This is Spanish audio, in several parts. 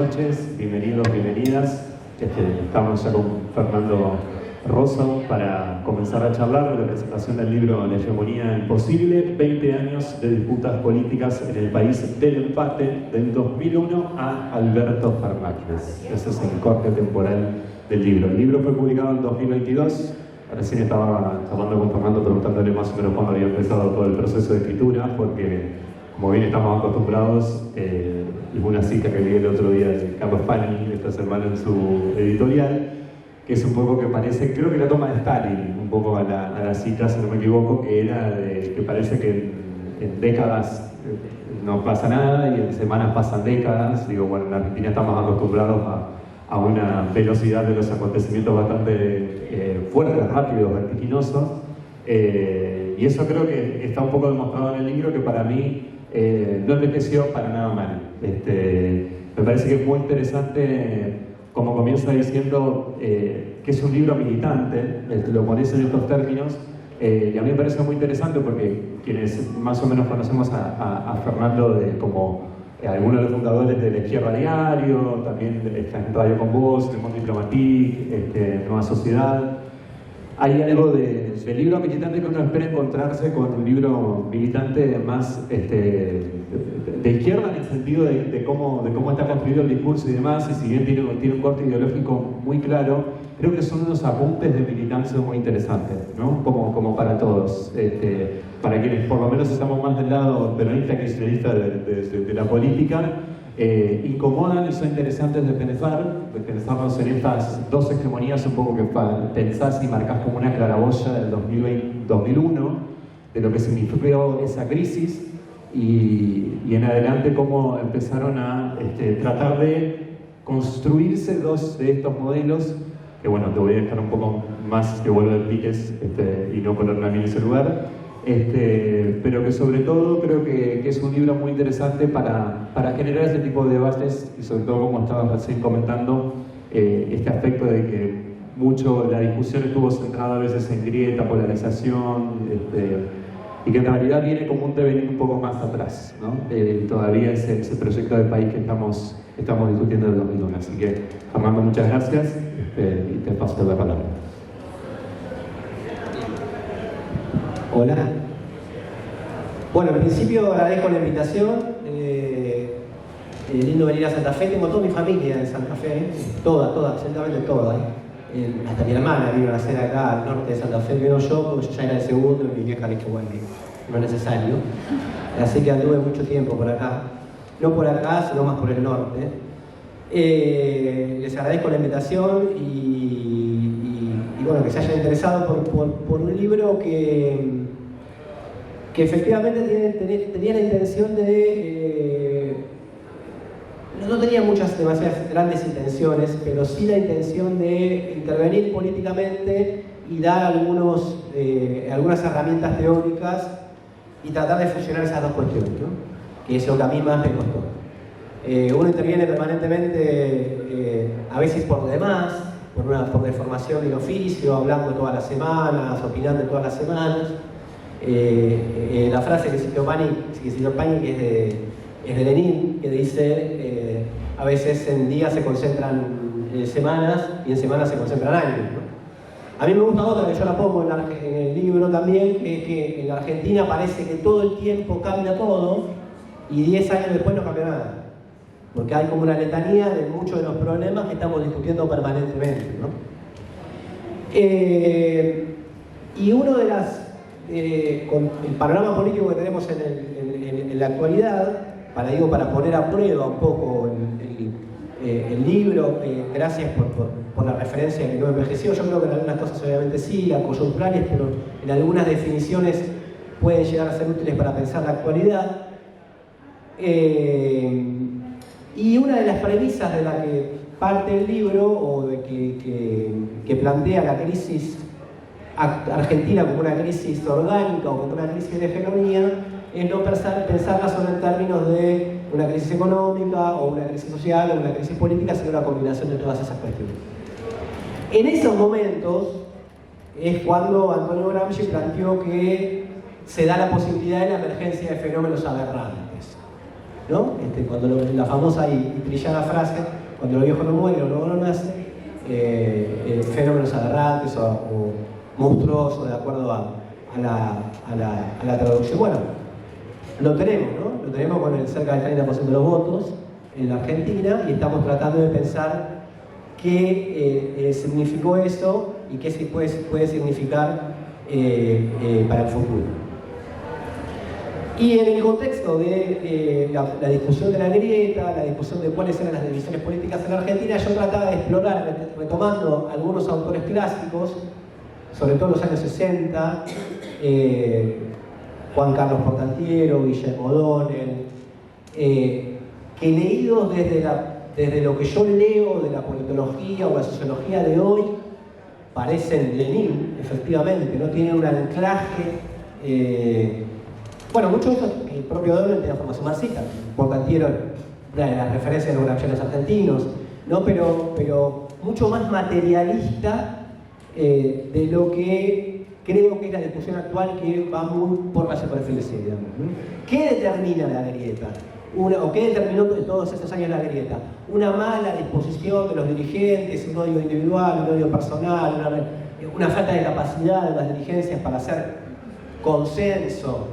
noches, bienvenidos, bienvenidas. Estamos ya con Fernando Rosso para comenzar a charlar de la presentación del libro La hegemonía imposible, 20 años de disputas políticas en el país del empate, del 2001 a Alberto Fernández. Ese es el corte temporal del libro. El libro fue publicado en 2022. Recién estaba hablando con Fernando preguntándole más o menos cuándo había empezado todo el proceso de escritura, porque como bien estamos acostumbrados, y una cita que leí el otro día de Carlos Pani esta semana en su editorial, que es un poco que parece, creo que la toma de Stalin, un poco a la cita, si no me equivoco, que era de que parece que en décadas no pasa nada y en semanas pasan décadas. Digo, bueno, en Argentina estamos acostumbrados a una velocidad de los acontecimientos bastante fuertes, rápidos, vertiginosos. Y eso creo que está un poco demostrado en el libro, que para mí no envejeció para nada mal. Me parece que es muy interesante, como comienza diciendo, que es un libro militante, lo pones en estos términos, y a mí me parece muy interesante porque quienes más o menos conocemos a Fernando como algunos de los fundadores de La Izquierda Diario, también está en Radio Con Vos, Le Monde Diplomatique, Nueva Sociedad. Hay algo del libro militante que uno espera encontrarse con un libro militante más de izquierda, en el sentido de cómo está construido el discurso y demás, y si bien tiene un corte ideológico muy claro, creo que son unos apuntes de militancia muy interesantes, ¿no? Como para todos, para quienes por lo menos estamos más del lado peronista que kirchnerista de la política. Incomodan y son interesantes de pensarnos en estas dos hegemonías, un poco que pensás y marcás como una claraboya del 2001, de lo que significó esa crisis, y en adelante cómo empezaron a tratar de construirse dos de estos modelos, que bueno, te voy a dejar un poco más que vuelva de piques y no ponerme a mí en ese lugar. Pero que sobre todo creo que es un libro muy interesante para generar ese tipo de debates, y sobre todo, como estabas recién comentando, este aspecto de que mucho la discusión estuvo centrada a veces en grieta, polarización, y que en realidad viene como un devenir un poco más atrás, ¿no? Todavía ese proyecto de país que estamos discutiendo en el 2001. Así que, Fernando, muchas gracias, y te paso la palabra. Hola. Bueno, en principio agradezco la invitación. Lindo venir a Santa Fe. Tengo toda mi familia en Santa Fe, toda, absolutamente toda. Hasta mi hermana vino a nacer acá al norte de Santa Fe. Vino yo, porque yo ya era el segundo, y mi vieja le dijo, bueno, no es necesario. Así que anduve mucho tiempo por acá. No por acá, sino más por el norte. Les agradezco la invitación y bueno, que se hayan interesado por un libro que efectivamente tenía la intención de... no tenía demasiadas grandes intenciones, pero sí la intención de intervenir políticamente y dar algunas herramientas teóricas y tratar de fusionar esas dos cuestiones, ¿no? Que es lo que a mí más me costó. Uno interviene permanentemente, a veces por lo demás, por deformación del oficio, hablando todas las semanas, opinando todas las semanas. La frase que citó Pani, que es de Lenin, que dice, a veces en días se concentran semanas y en semanas se concentran años, ¿no? A mí me gusta otra, que yo la pongo en el libro también, que es que en la Argentina parece que todo el tiempo cambia todo y 10 años después no cambia nada. Porque hay como una letanía de muchos de los problemas que estamos discutiendo permanentemente, ¿no? Y uno de con el panorama político que tenemos en la actualidad, para poner a prueba un poco el libro, gracias por la referencia que no envejeció. Yo creo que en algunas cosas obviamente sí, coyunturales, pero en algunas definiciones pueden llegar a ser útiles para pensar la actualidad. Y una de las premisas de la que parte el libro, o de que plantea la crisis argentina como una crisis orgánica o como una crisis de hegemonía, es no pensarla solo en términos de una crisis económica o una crisis social o una crisis política, sino la combinación de todas esas cuestiones. En esos momentos es cuando Antonio Gramsci planteó que se da la posibilidad de la emergencia de fenómenos aberrantes. ¿no? La famosa y trillada frase, cuando lo viejo no muere o no nace, fenómenos aberrantes o monstruosos de acuerdo a la traducción. Bueno, lo tenemos, ¿no? Lo tenemos con el cerca del 30% de los votos en la Argentina y estamos tratando de pensar qué significó eso y qué se puede significar para el futuro. Y en el contexto de la discusión de la grieta, la discusión de cuáles eran las divisiones políticas en la Argentina, yo trataba de explorar, retomando algunos autores clásicos, sobre todo en los años 60, Juan Carlos Portantiero, Guillermo O'Donnell, que leídos desde lo que yo leo de la politología o la sociología de hoy, parecen Lenin, efectivamente, no tienen un anclaje. Bueno, mucho de eso, el propio O'Donnell tenía formación marxista, Portantiero, una de las referencias de los granjeros argentinos, ¿no? Pero mucho más materialista de lo que creo que es la discusión actual, que va muy por la superficie, digamos, ¿no? ¿Qué determina la grieta? ¿O qué determinó en todos estos años la grieta? Una mala disposición de los dirigentes, un odio individual, un odio personal, una falta de capacidad de las dirigencias para hacer consenso,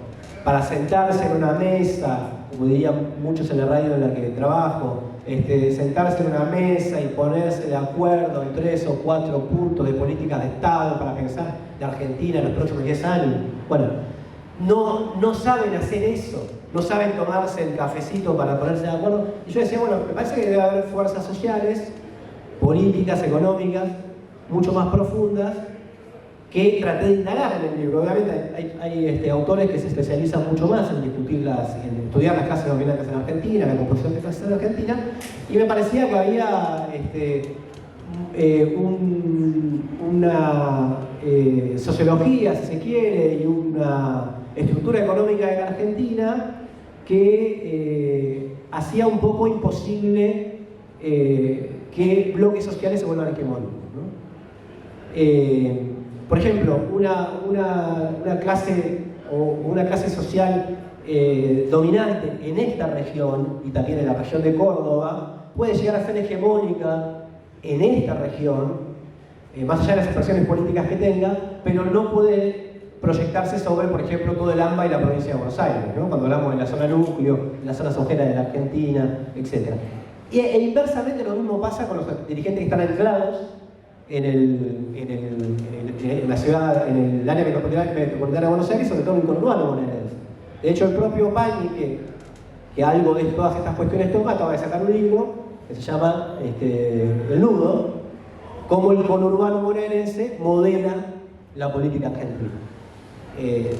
para sentarse en una mesa, como dirían muchos en la radio en la que trabajo, sentarse en una mesa y ponerse de acuerdo en 3 o 4 puntos de políticas de Estado para pensar la Argentina en los próximos 10 años. Bueno, no saben hacer eso, no saben tomarse el cafecito para ponerse de acuerdo. Y yo decía, bueno, me parece que debe haber fuerzas sociales, políticas, económicas, mucho más profundas, que traté de indagar en el libro. Obviamente hay autores que se especializan mucho más en en estudiar las clases dominantes en Argentina, la composición de clases en Argentina, y me parecía que había una sociología, si se quiere, y una estructura económica de la Argentina que hacía un poco imposible que bloques sociales se vuelvan hegemónicos, ¿no? Por ejemplo, una clase social dominante en esta región y también en la región de Córdoba puede llegar a ser hegemónica en esta región, más allá de las expresiones políticas que tenga, pero no puede proyectarse sobre, por ejemplo, todo el AMBA y la provincia de Buenos Aires, ¿no? Cuando hablamos de la zona núcleo, las zonas ajenas de la Argentina, etc. E inversamente lo mismo pasa con los dirigentes que están anclados en la ciudad, en el área metropolitana de Buenos Aires, sobre todo en el conurbano bonaerense. De hecho, el propio Pagni, que algo de todas estas cuestiones toma, acaba de sacar un libro que se llama El Nudo, cómo el conurbano bonaerense modela la política argentina.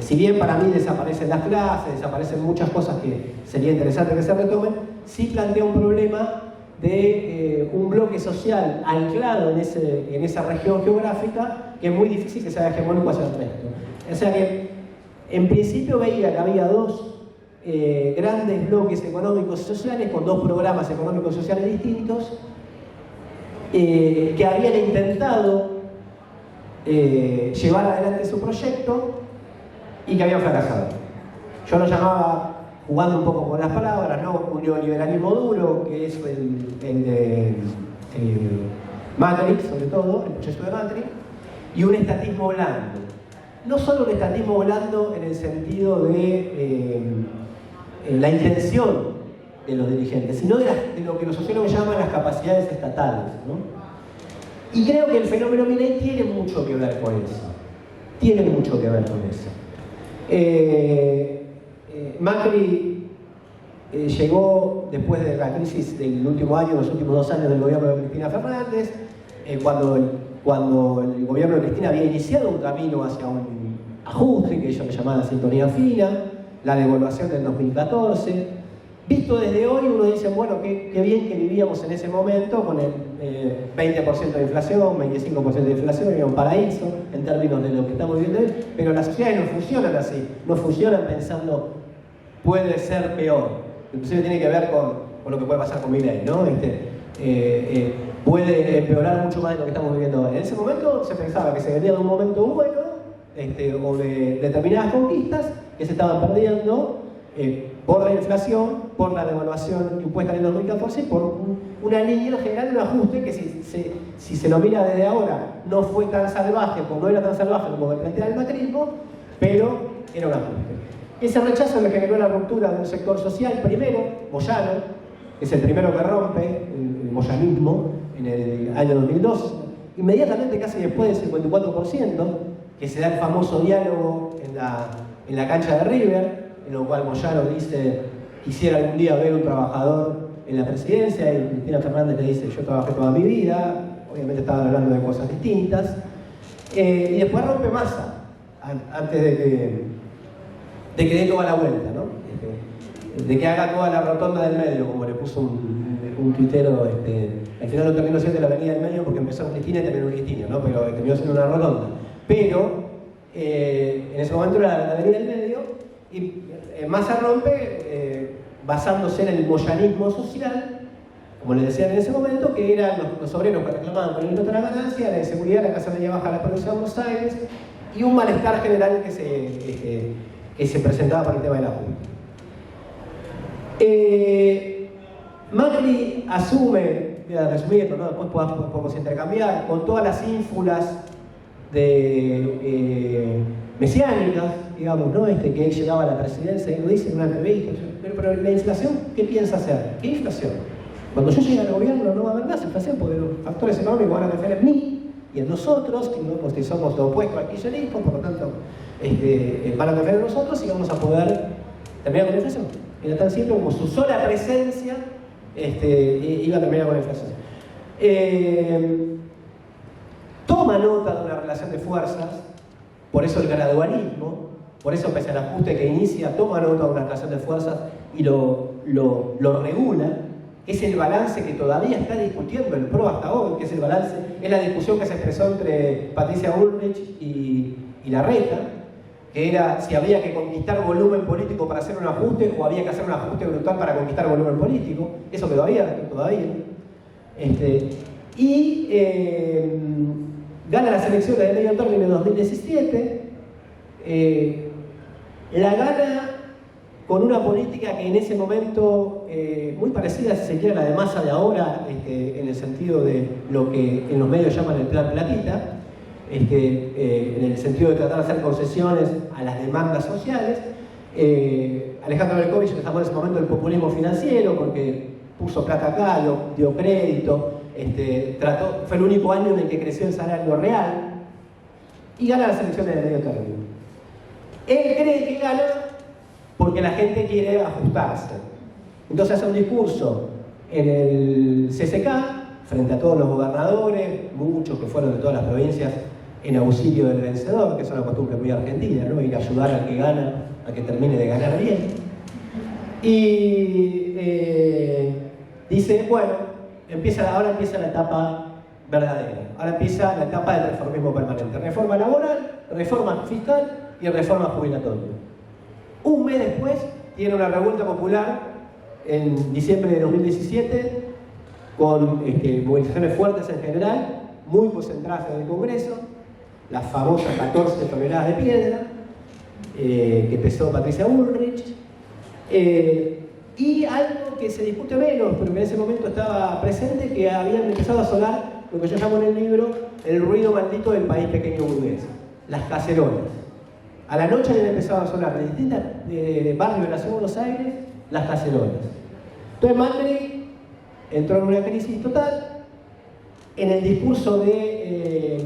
Si bien para mí desaparecen las clases, desaparecen muchas cosas que sería interesante que se retomen, sí plantea un problema de un bloque social anclado en esa región geográfica que es muy difícil que sea hegemónico hacia el resto. O sea que en principio veía que había dos grandes bloques económicos y sociales con dos programas económicos y sociales distintos que habían intentado llevar adelante su proyecto y que habían fracasado. Yo lo llamaba, jugando un poco con las palabras, ¿no? Un neoliberalismo duro, que es el Matrix, sobre todo, el proyecto de Matrix, y un estatismo blando. No solo un estatismo blando en el sentido de la intención de los dirigentes, sino de lo que los sociólogos llaman las capacidades estatales, ¿no? Y creo que el fenómeno Milei tiene mucho que ver con eso. Tiene mucho que ver con eso. Macri llegó después de la crisis del último año, los últimos 2 años del gobierno de Cristina Fernández, cuando el gobierno de Cristina había iniciado un camino hacia un ajuste, que ellos le llamaban sintonía fina, la devaluación del 2014. Visto desde hoy, uno dice, bueno, qué bien que vivíamos en ese momento con el 20% de inflación, 25% de inflación, era un paraíso en términos de lo que estamos viviendo hoy, pero las sociedades no funcionan así, no funcionan pensando, puede ser peor. Inclusive tiene que ver con lo que puede pasar con Milei, ¿no? Puede empeorar mucho más de lo que estamos viviendo hoy. En ese momento se pensaba que se venía de un momento bueno, o de determinadas conquistas que se estaban perdiendo por la inflación por la devaluación impuesta en el 2014 y por una línea general, un ajuste que si se lo mira desde ahora no fue tan salvaje, o no era tan salvaje como plantea el macrismo, pero era un ajuste. Ese rechazo le generó la ruptura de un sector social, primero, Moyano, que es el primero que rompe el moyanismo en el año 2002, inmediatamente, casi después del 54%, que se da el famoso diálogo en la cancha de River, en lo cual Moyano dice: quisiera algún día ver un trabajador en la presidencia, y Cristina Fernández le dice: yo trabajé toda mi vida. Obviamente estaban hablando de cosas distintas. Y después rompe Massa, antes de que dé toda la vuelta, ¿no? De que haga toda la rotonda del medio, como le puso un tuitero. Al final no terminó siendo la avenida del medio porque empezó en Cristina y terminó en Cristina, ¿no? Pero terminó siendo una rotonda. Pero en ese momento era la avenida del medio, y Massa rompe basándose en el moyanismo social, como le decían en ese momento, que eran los obreros que reclamaban por el impuesto a la ganancia, la inseguridad, la casa media baja, la provincia de Buenos Aires, y un malestar general que se presentaba por el tema del ajuste. Macri asume, voy a resumirlo, ¿no? Después podemos intercambiar, con todas las ínfulas mesiánicas, digamos, ¿no? Que él llegaba a la presidencia y lo dice en una entrevista: pero la inflación, ¿qué piensa hacer? ¿Qué inflación? Cuando yo llegue al gobierno no va a haber más inflación, porque los factores económicos van a crecer en mí y en nosotros, que no somos lo opuesto al kirchnerismo, por lo tanto van a crecer en nosotros y vamos a poder terminar con la inflación. Era tan simple como su sola presencia iba a terminar con la inflación. Toma nota de una relación de fuerzas, por eso el gradualismo, por eso pese al ajuste que inicia, toma nota de una relación de fuerzas y lo regula. Es el balance que todavía está discutiendo el PRO hasta hoy, que es el balance, es la discusión que se expresó entre Patricia Bullrich y Larreta, que era si había que conquistar volumen político para hacer un ajuste o había que hacer un ajuste brutal para conquistar volumen político. Eso quedó abierto todavía. Gana las elecciones de medio término en 2017, la gana con una política que en ese momento, muy parecida, si se quiere, a la de Massa de ahora, en el sentido de lo que en los medios llaman el plan platita, en el sentido de tratar de hacer concesiones a las demandas sociales. Alejandro Berkovich destacó en ese momento el populismo financiero, porque puso plata acá, dio crédito, fue el único año en el que creció el salario real, y gana las elecciones de medio término. Él cree que gana porque la gente quiere ajustarse. Entonces hace un discurso en el CCK, frente a todos los gobernadores, muchos que fueron de todas las provincias, en auxilio del vencedor, que es una costumbre muy argentina, ¿no? Ir a ayudar al que gana a que termine de ganar bien. Y dice, bueno, ahora empieza la etapa verdadera. Ahora empieza la etapa del reformismo permanente. Reforma laboral, reforma fiscal y reforma jubilatoria. Un mes después tiene una revuelta popular en diciembre de 2017 con movilizaciones fuertes en general, muy concentradas en el Congreso, las famosas 14 toneladas de piedra que pesó Patricia Bullrich, y algo que se discute menos, pero que en ese momento estaba presente, que habían empezado a sonar lo que yo llamo en el libro el ruido maldito del país pequeño burgués, las cacerolas. A la noche habían empezado a sonar de distintos barrios de la ciudad de Buenos Aires las cacerolas. Entonces Macri entró en una crisis total. En el discurso de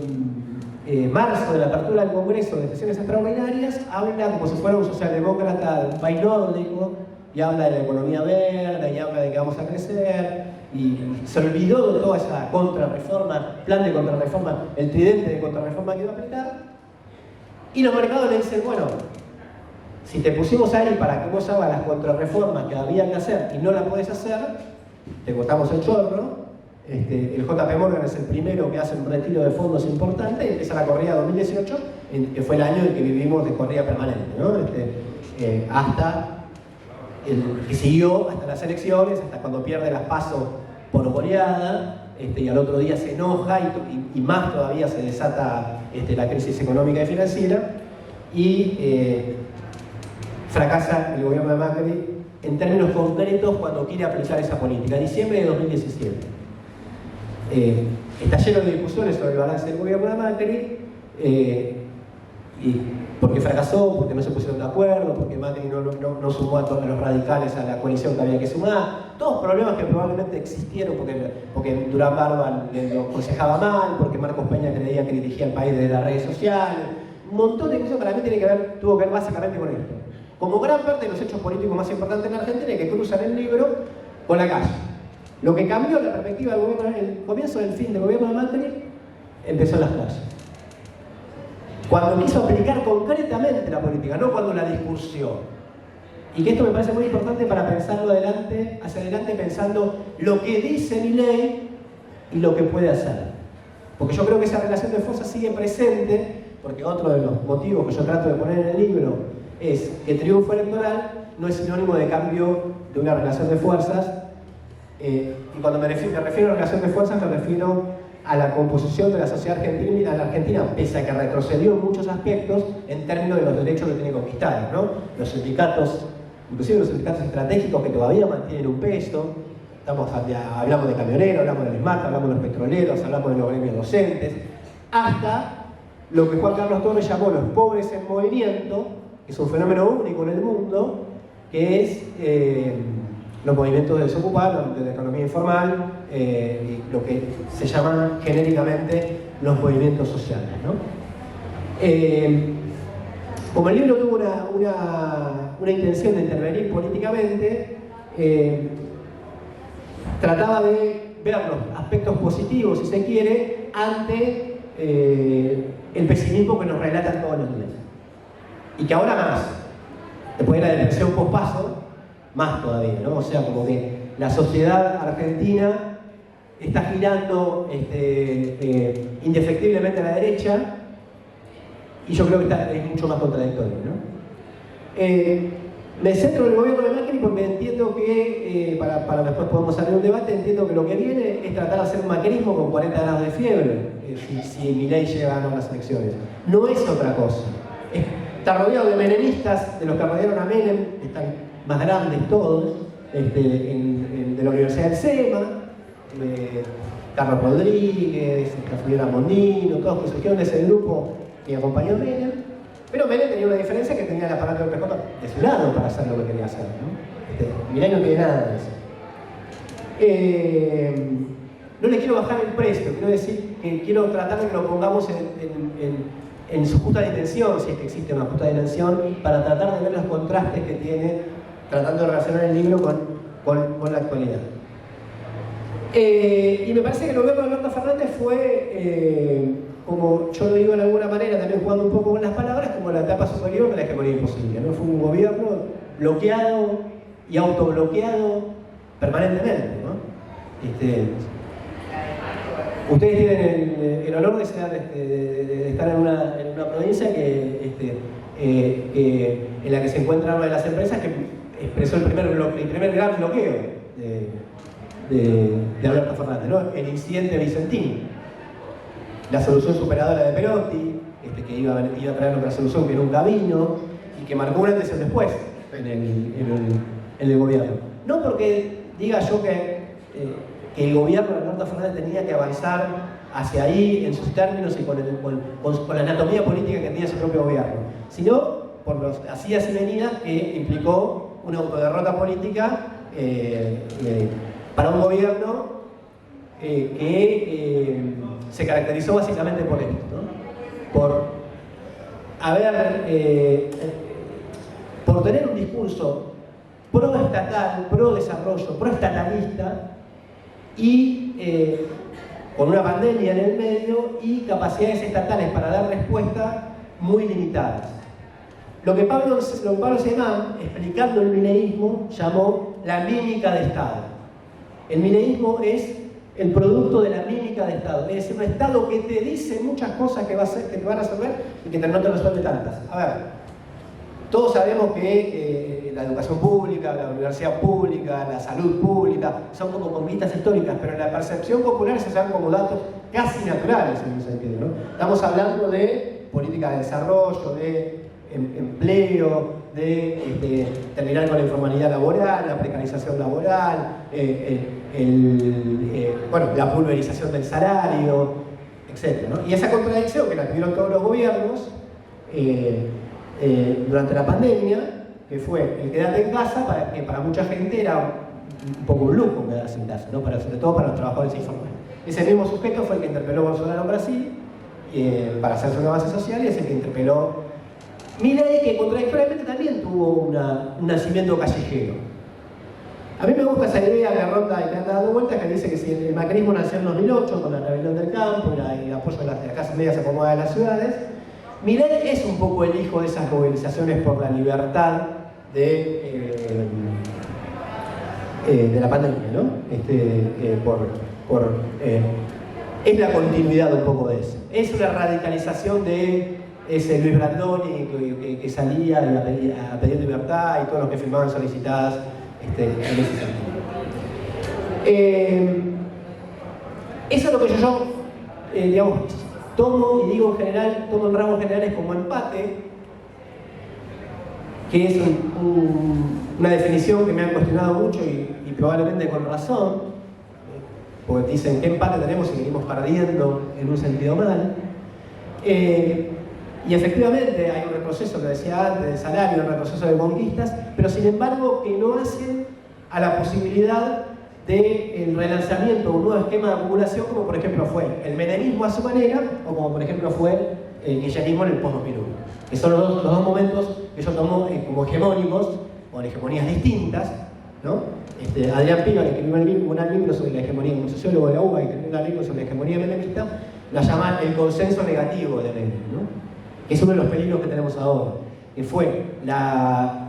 marzo de la apertura del Congreso de sesiones extraordinarias, habla como si fuera un socialdemócrata de un país nórdico, y habla de la economía verde, y habla de que vamos a crecer, y se olvidó de toda esa contrarreforma, plan de contrarreforma, el tridente de contrarreforma que iba a aplicar. Y los mercados le dicen, bueno, si te pusimos ahí para que vos hagas las contrarreformas que había que hacer y no las podés hacer, te botamos el chorro. El JP Morgan es el primero que hace un retiro de fondos importante y empieza la corrida 2018, que fue el año en que vivimos de corrida permanente, ¿no? Que siguió hasta las elecciones, hasta cuando pierde las PASO por goleada, y al otro día se enoja y más todavía se desata la crisis económica y financiera, y fracasa el gobierno de Macri en términos concretos cuando quiere aplicar esa política. Diciembre de 2017. Está lleno de discusiones sobre el balance del gobierno de Macri, y porque fracasó, porque no se pusieron de acuerdo, porque Macri no sumó a todos los radicales a la coalición que había que sumar. Todos problemas que probablemente existieron porque Durán Barba lo aconsejaba mal, porque Marcos Peña creía que dirigía el país desde las redes sociales. Un montón de cosas que también tuvo que ver básicamente con esto. Como gran parte de los hechos políticos más importantes en la Argentina, que cruzan el libro con la calle. Lo que cambió la perspectiva del gobierno, el comienzo del fin del gobierno de Macri, empezó en las calles. Cuando quiso aplicar concretamente la política, no cuando la discursió. Y que esto me parece muy importante para pensarlo hacia adelante, pensando lo que dice Milei y lo que puede hacer. Porque yo creo que esa relación de fuerzas sigue presente, porque otro de los motivos que yo trato de poner en el libro es que el triunfo electoral no es sinónimo de cambio de una relación de fuerzas. Y cuando me refiero a relación de fuerzas, me refiero a la composición de la sociedad argentina, pese a que retrocedió en muchos aspectos en términos de los derechos que tiene conquistados, ¿no? Los sindicatos, inclusive los sindicatos estratégicos que todavía mantienen un peso. Hablamos de camioneros, hablamos del SMAT, hablamos de los petroleros, hablamos de los gremios docentes, hasta lo que Juan Carlos Torres llamó los pobres en movimiento, que es un fenómeno único en el mundo, que es los movimientos de desocupados, de la economía informal, y lo que se llaman genéricamente los movimientos sociales, ¿no? Como el libro tuvo una intención de intervenir políticamente, trataba de ver los aspectos positivos, si se quiere, ante el pesimismo que nos relatan todos los días. Y que ahora más, después de la depresión pospaso, más todavía, ¿no? O sea, como que la sociedad argentina está girando indefectiblemente a la derecha, y yo creo que es mucho más contradictorio, ¿no? Me centro en el gobierno de Macri porque entiendo que, para después podemos hacer un debate, entiendo que lo que viene es tratar de hacer un macrismo con 40 grados de fiebre, si Milei llega a ganar las elecciones. No es otra cosa. Está rodeado de menemistas, de los que rodearon a Menem, están más grandes todos, de la Universidad del SEMA, Carlos Rodríguez, Juliana Mondino, todos que surgieron de ese grupo que acompañó a Menem. Pero Menem tenía una diferencia, que tenía el aparato del PJ de su lado para hacer lo que quería hacer, ¿no? Milei no tiene nada de eso. No le quiero bajar el precio, quiero decir que quiero tratar de que lo pongamos en su justa dimensión, si es que existe una justa dimensión, para tratar de ver los contrastes que tiene, tratando de relacionar el libro con la actualidad. Y me parece que el gobierno de Alberto Fernández fue, como yo lo digo de alguna manera, también jugando un poco con las palabras, como la etapa superior de la hegemonía imposible, ¿no? Fue un gobierno bloqueado y autobloqueado permanentemente, ¿no? Ustedes tienen el honor de estar en una provincia en la que se encuentra una de las empresas que expresó el primer gran bloqueo de Alberto Fernández, ¿no? El incidente Vicentini. La solución superadora de Perotti, que iba a traer otra solución que nunca vino, y que marcó un antes y un después en el gobierno. No porque diga yo que el gobierno de Alberto Fernández tenía que avanzar hacia ahí en sus términos y con la anatomía política que tenía su propio gobierno, sino por las idas y venidas que implicó una autoderrota política para un gobierno que se caracterizó básicamente por esto, ¿no? Por tener un discurso pro-estatal, pro-desarrollo, pro-estatalista, y con una pandemia en el medio y capacidades estatales para dar respuesta muy limitadas. Lo que Pablo Semán, explicando el mileísmo, llamó la mímica de Estado. El mileísmo es el producto de la mímica de Estado, es decir, un Estado que te dice muchas cosas que te van a resolver y que no te resuelve tantas. A ver, todos sabemos que la educación pública, la universidad pública, la salud pública son como conquistas históricas, pero en la percepción popular se dan como datos casi naturales en un sentido, ¿no? Estamos hablando de política de desarrollo, de empleo, de terminar con la informalidad laboral, la precarización laboral, bueno, la pulverización del salario, etc., ¿no? Y esa contradicción que la tuvieron todos los gobiernos durante la pandemia, que fue el quedarte en casa, que para mucha gente era un poco un lujo quedarse en casa, ¿no? Sobre todo para los trabajadores informales. Ese mismo sujeto fue el que interpeló a Bolsonaro en Brasil para hacerse una base social, y es el que interpeló Milei, que contradictoriamente también tuvo un nacimiento callejero. A mí me gusta esa idea que ronda y que anda dando vueltas, que dice que si el macrismo nació en 2008 con la rebelión del campo y el apoyo de las clases medias acomodadas de las ciudades, Milei es un poco el hijo de esas movilizaciones por la libertad de la pandemia, ¿no? Es la continuidad un poco de eso. Es una radicalización de ese Luis Brandoni que salía a pedir libertad, y todos los que firmaban solicitadas en ese sentido. Eso es lo que yo digamos, tomo y digo en general, tomo en rasgos generales como empate, que es una definición que me han cuestionado mucho y probablemente con razón, porque dicen qué empate tenemos si venimos perdiendo en un sentido mal. Y efectivamente hay un retroceso, que decía antes, de salario, un retroceso de conquistas, pero sin embargo que no hacen a la posibilidad del relanzamiento de un nuevo esquema de acumulación, como por ejemplo fue el menemismo a su manera, o como por ejemplo fue el kirchnerismo en el post-2001, que son los dos momentos que yo tomo como hegemónicos, o en hegemonías distintas, ¿no? Adrián Pino, que escribió un libro sobre la hegemonía, un sociólogo de la UBA, que escribió un libro sobre la hegemonía menemista, la llama el consenso negativo de Menem, ¿no? Que es uno de los peligros que tenemos ahora, que fue la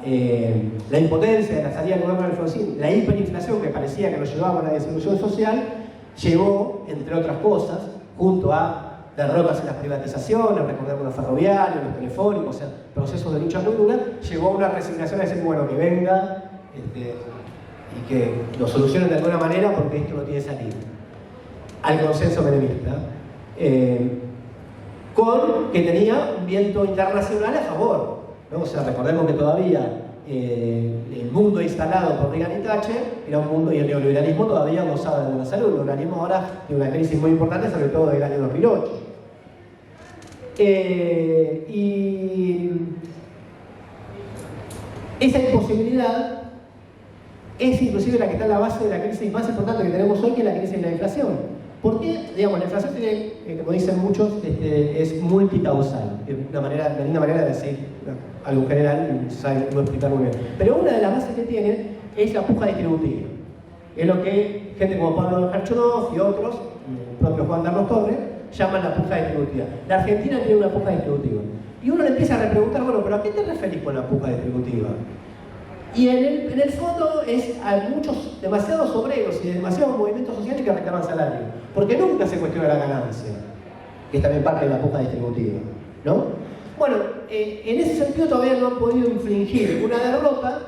impotencia de la salida del gobierno de Alfonsín, la hiperinflación que parecía que nos llevaba a la desilusión social, llevó, entre otras cosas, junto a derrotas en las privatizaciones, recordemos los ferroviarios, los telefónicos, o sea, procesos de lucha muy dura, llevó a una resignación a decir, bueno, que venga y que lo solucionen de alguna manera porque esto no tiene salida. Al consenso menemista. Con que tenía un viento internacional a favor, ¿no? O sea, recordemos que todavía el mundo instalado por Reagan y Thatcher era un mundo, y el neoliberalismo todavía gozaba de buena salud. El neoliberalismo ahora tiene una crisis muy importante, sobre todo del año 2008. Y esa imposibilidad es inclusive la que está en la base de la crisis más importante que tenemos hoy, que es la crisis de la inflación. Porque, digamos, la inflación tiene, como dicen muchos, es multicausal. Es una linda manera de decir algo general y sabe no explicar muy bien. Pero una de las bases que tiene es la puja distributiva. Es lo que gente como Pablo Karchunov y otros, el propio Juan Carlos Torres, llaman la puja distributiva. La Argentina tiene una puja distributiva. Y uno le empieza a repreguntar, bueno, ¿pero a qué te referís con la puja distributiva? Y en el fondo hay muchos, demasiados obreros y demasiados movimientos sociales que reclaman salario, porque nunca se cuestiona la ganancia, que es también parte de la puja distributiva, ¿no? Bueno, en ese sentido todavía no han podido infligir una derrota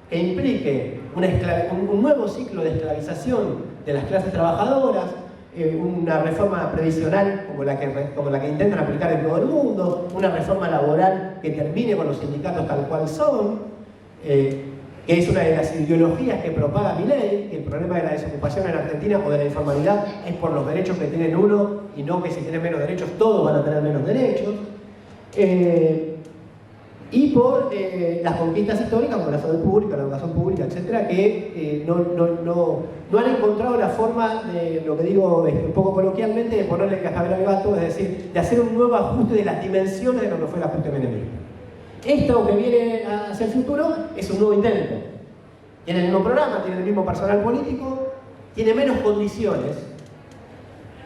que implique un nuevo ciclo de esclavización de las clases trabajadoras, una reforma previsional como la que intentan aplicar en todo el mundo, una reforma laboral que termine con los sindicatos tal cual son, que es una de las ideologías que propaga Milei, que el problema de la desocupación en Argentina o de la informalidad es por los derechos que tienen uno, y no que si tienen menos derechos todos van a tener menos derechos, y por las conquistas históricas como la salud pública, la educación pública, etcétera, que no han encontrado la forma de, lo que digo un poco coloquialmente, de ponerle el cascabel al gato, es decir, de hacer un nuevo ajuste de las dimensiones de lo que fue el ajuste menemista. Esto que viene hacia el futuro es un nuevo intento. Tiene el mismo programa, tiene el mismo personal político, tiene menos condiciones.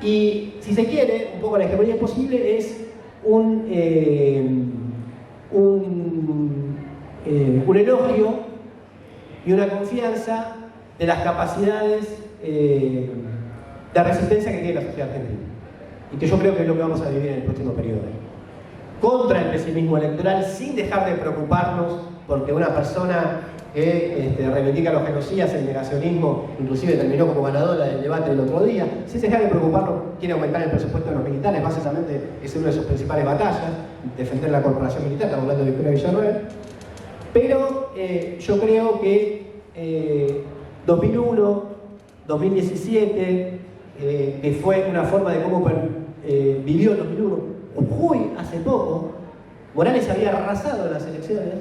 Y si se quiere, un poco la hegemonía posible es un elogio y una confianza de las capacidades de resistencia que tiene la sociedad argentina. Y que yo creo que es lo que vamos a vivir en el próximo periodo. Contra el pesimismo electoral, sin dejar de preocuparnos porque una persona que reivindica los genocidas, el negacionismo, inclusive terminó como ganadora del debate del otro día, sin dejar de preocuparnos, quiere aumentar el presupuesto de los militares, básicamente es una de sus principales batallas, defender la corporación militar, estamos hablando de Victoria Villarroel. Pero yo creo que 2001, 2017, que fue una forma de cómo vivió el 2001, hoy, hace poco, Morales había arrasado en las elecciones,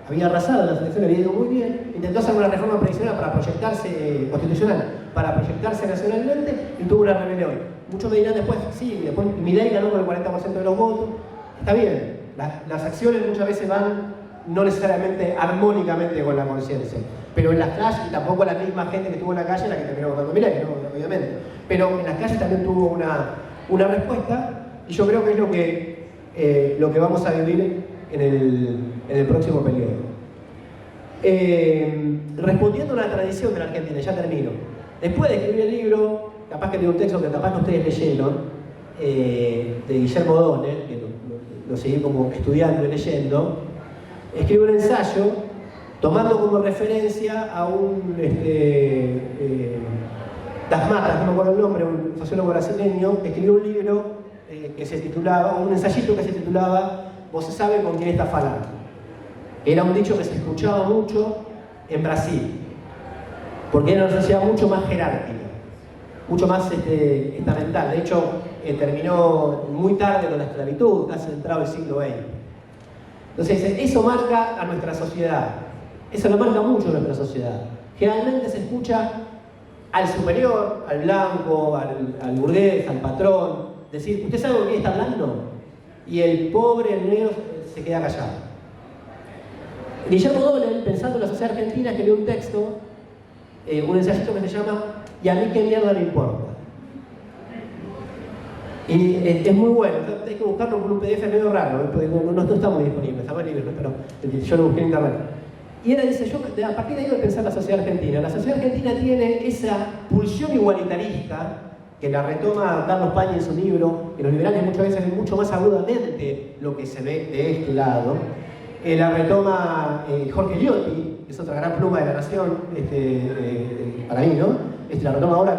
había ido muy bien, intentó hacer una reforma previsional para proyectarse, constitucional, para proyectarse nacionalmente y tuvo una rebelión. Muchos me dirán después, sí, después Milei ganó con el 40% de los votos, está bien, las acciones muchas veces van no necesariamente armónicamente con la conciencia, pero en las calles, y tampoco la misma gente que estuvo en la calle la que terminó votando Milei, ¿no? Obviamente, pero en las calles también tuvo una respuesta, y yo creo que es lo que vamos a vivir en el próximo periodo. Respondiendo a una tradición de la Argentina, ya termino. Después de escribir el libro, capaz que tiene un texto que capaz que ustedes leyeron, de Guillermo O'Donnell, que lo seguí como estudiando y leyendo, escribe un ensayo tomando como referencia a un Das Matas, no me acuerdo el nombre, un sociólogo brasileño, que escribió un libro que se titulaba, un ensayito que se titulaba "Vos sabés con quién está falando". Era un dicho que se escuchaba mucho en Brasil, porque era una sociedad mucho más jerárquica, mucho más estamental. De hecho, terminó muy tarde con la esclavitud, casi entrado el siglo XX. Entonces, eso marca a nuestra sociedad. Eso lo marca mucho a nuestra sociedad. Generalmente se escucha al superior, al blanco, al burgués, al patrón, decir, ¿usted sabe con quién está hablando? Y el pobre, el negro, se queda callado. Guillermo O'Donnell, pensando en la sociedad argentina, escribió un texto, un ensayito que se llama "¿Y a mí qué mierda me importa?". Y es muy bueno, hay que buscarlo por un PDF medio raro, porque no está muy disponible, está muy libre, pero yo lo busqué en internet. Y él dice, a partir de ahí voy a pensar la sociedad argentina. La sociedad argentina tiene esa pulsión igualitarista, que la retoma Carlos Pañi en su libro, que los liberales muchas veces ven mucho más agudamente lo que se ve de este lado. La retoma Jorge Liotti, que es otra gran pluma de la nación, para mí, ¿no? La retoma ahora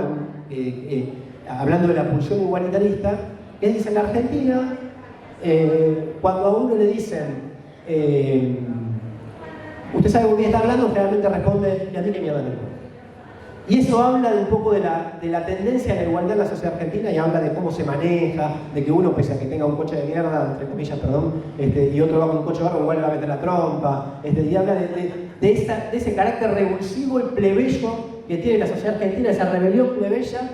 hablando de la pulsión igualitarista, que dice en la Argentina, cuando a uno le dicen ¿usted sabe con quién está hablando?, generalmente responde, ¿y a mí qué mierda me importa? Y eso habla de un poco de la tendencia a la igualdad en la sociedad argentina, y habla de cómo se maneja, de que uno, pese a que tenga un coche de mierda, entre comillas, perdón, y otro va con un coche de barro, igual le va a meter la trompa, y habla de ese carácter revulsivo y plebeyo que tiene la sociedad argentina, esa rebelión plebeya,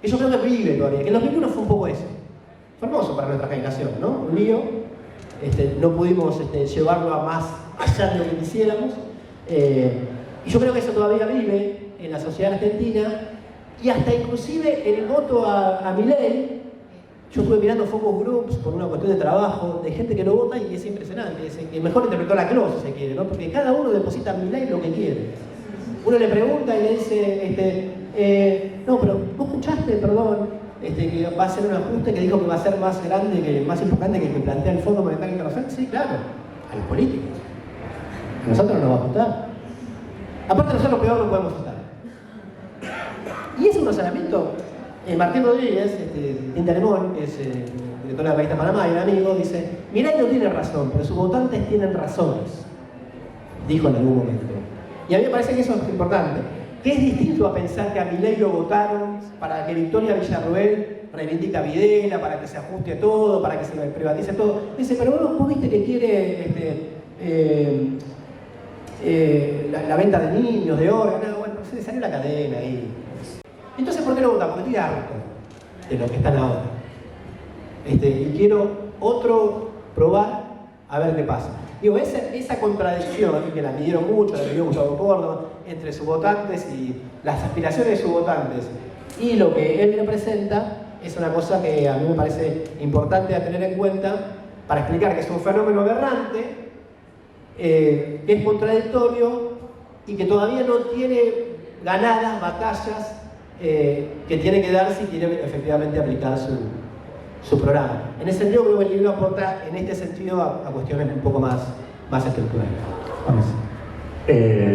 que yo creo que vive todavía, que en 2001 fue un poco eso. Fue hermoso para nuestra generación, ¿no? Un lío, no pudimos llevarlo a más allá de lo que quisiéramos, y yo creo que eso todavía vive en la sociedad argentina, y hasta inclusive el voto a Milei. Yo estuve mirando focus groups por una cuestión de trabajo, de gente que lo vota, y es impresionante, es que mejor interpretó la Clos, si se quiere, ¿no? Porque cada uno deposita a Milei lo que quiere. Uno le pregunta y le dice, no, pero ¿vos escuchaste, perdón, que va a ser un ajuste que dijo que va a ser más grande, más importante que el que plantea el Fondo Monetario Internacional? Sí, claro, a los políticos. A nosotros nos va a gustar. Aparte, nosotros peor no podemos estar. Y es un razonamiento. Martín Rodríguez, Tinta Lemón, que es director de la revista Panamá y un amigo, dice: Milei no tiene razón, pero sus votantes tienen razones, dijo en algún momento. Y a mí me parece que eso es importante, que es distinto a pensar que a Milei lo votaron para que Victoria Villarruel reivindique a Videla, para que se ajuste todo, para que se privatice todo. Dice, pero vos viste que quiere la venta de niños, de órganos. No, bueno, se le salió la cadena ahí. Entonces, ¿por qué lo votan? Porque estoy harto de lo que están ahora. Y quiero probar a ver qué pasa. Digo, esa contradicción, que la midieron mucho, la midió Gustavo Córdoba, entre sus votantes y las aspiraciones de sus votantes y lo que él representa, es una cosa que a mí me parece importante a tener en cuenta para explicar que es un fenómeno aberrante, que es contradictorio y que todavía no tiene ganadas batallas que tiene que dar si quiere efectivamente aplicar su programa. En ese sentido, creo que el libro aporta en este sentido a cuestiones un poco más estructurales. Vamos.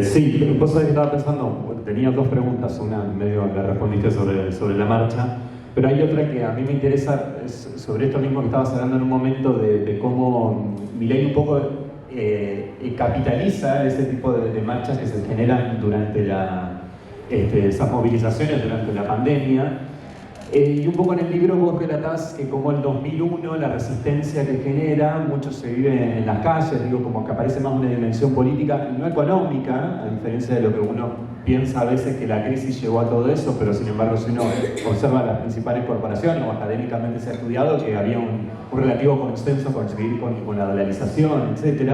Sí, vos sabés que estaba pensando, tenía dos preguntas, una medio la respondiste sobre la marcha, pero hay otra que a mí me interesa, es sobre esto mismo que estabas hablando en un momento de cómo Milei un poco capitaliza ese tipo de marchas que se generan durante esas movilizaciones durante la pandemia. Y un poco en el libro vos relatás que como el 2001, la resistencia que genera, mucho se vive en las calles, digo, como que aparece más una dimensión política y no económica, a diferencia de lo que uno piensa a veces que la crisis llevó a todo eso, pero sin embargo si uno observa las principales corporaciones o académicamente se ha estudiado que había un relativo consenso con seguir con la dolarización, etc.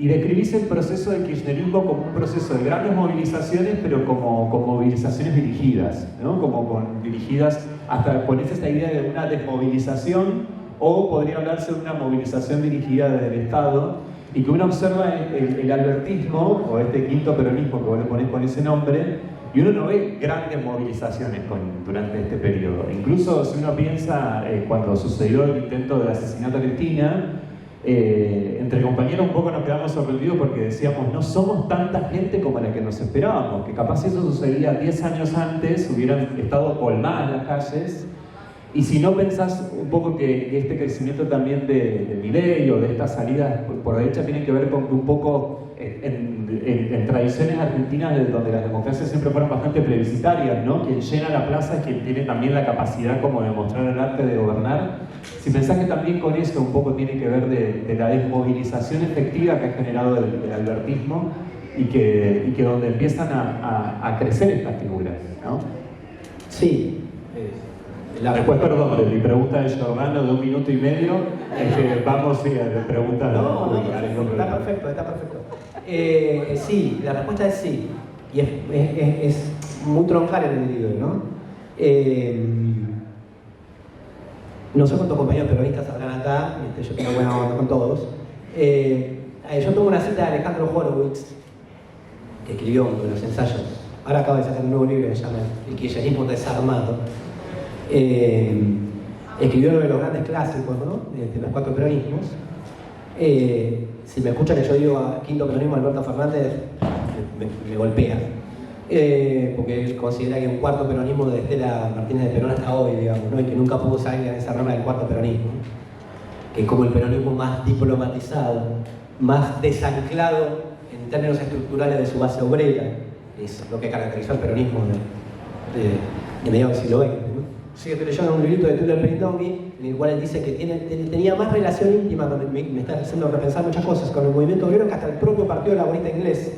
Y describís el proceso del kirchnerismo como un proceso de grandes movilizaciones, pero como con movilizaciones dirigidas, ¿no? Dirigidas hasta ponerse esta idea de una desmovilización, o podría hablarse de una movilización dirigida desde el Estado, y que uno observa el albertismo, o este quinto peronismo que vos le ponés con ese nombre, y uno no ve grandes movilizaciones durante este periodo. Incluso si uno piensa cuando sucedió el intento del asesinato a Cristina, entre compañeros un poco nos quedamos sorprendidos porque decíamos, no somos tanta gente como la que nos esperábamos, que capaz si eso sucedía 10 años antes hubieran estado colmadas las calles. Y si no pensás un poco que este crecimiento también de Milei o de estas salidas por derecha tienen que ver con un poco en tradiciones argentinas donde las democracias siempre fueron bastante plebiscitarias, ¿no? Quien llena la plaza es quien tiene también la capacidad como de mostrar el arte de gobernar. Si pensás que también con eso un poco tiene que ver de la desmovilización efectiva que ha generado el albertismo y que donde empiezan a crecer estas figuras, ¿no? Sí. Después, perdón, de mi pregunta de Giordano de 1 minuto y medio, vamos a preguntas. No, está perfecto, está perfecto. Sí, la respuesta es sí. Y es muy troncal en el libro, ¿no? No sé cuántos compañeros peronistas habrán acá, yo tengo buena onda con todos. Yo tengo una cita de Alejandro Horowitz, que escribió uno de los ensayos. Ahora acaba de sacar un nuevo libro que se llama El kirchnerismo desarmado. Escribió uno de los grandes clásicos, ¿no? De los 4 peronismos. Si me escuchan que yo digo quinto peronismo Alberto Fernández, me golpea. Porque él considera que un cuarto peronismo de Estela Martínez de Perón hasta hoy, digamos, ¿no? Y que nunca pudo salir en esa rama del cuarto peronismo, que es como el peronismo más diplomatizado, más desanclado en términos estructurales de su base obrera, es lo que caracterizó al peronismo de mediados del siglo XX, ¿no? Sí, estoy leyendo un librito de Tulio Perindongui, en el cual él dice que tenía más relación íntima, me está haciendo repensar muchas cosas, con el movimiento obrero que hasta el propio Partido Laborista Inglés.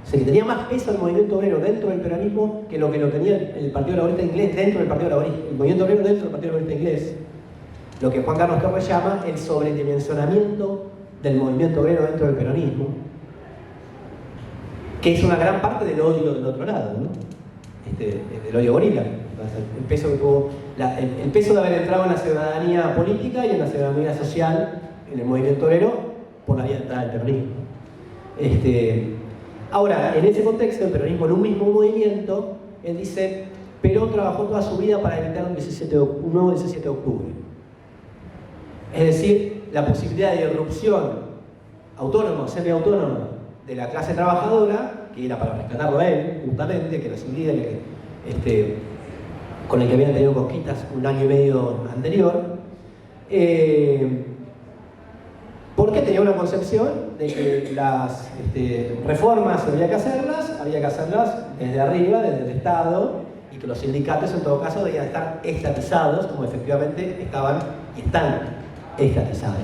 O sea, que tenía más peso el movimiento obrero dentro del peronismo que lo tenía el Partido Laborista Inglés dentro del Partido Laborista, el movimiento obrero dentro del Partido Laborista Inglés. Lo que Juan Carlos Torres llama el sobredimensionamiento del movimiento obrero dentro del peronismo, que es una gran parte del odio del otro lado, ¿no? Del odio gorila. El peso que tuvo, el peso de haber entrado en la ciudadanía política y en la ciudadanía social en el movimiento obrero por la vía de entrada del peronismo. Ahora, en ese contexto, el peronismo en un mismo movimiento, él dice, Perón trabajó toda su vida para evitar un nuevo 17 de octubre. Es decir, la posibilidad de irrupción autónoma, semiautónoma, de la clase trabajadora, que era para rescatarlo a él, justamente, que era su líder, con el que habían tenido cosquitas un año y medio anterior, porque tenía una concepción de que las reformas había que hacerlas desde arriba, desde el Estado, y que los sindicatos en todo caso debían estar estatizados, como efectivamente estaban y están estatizados.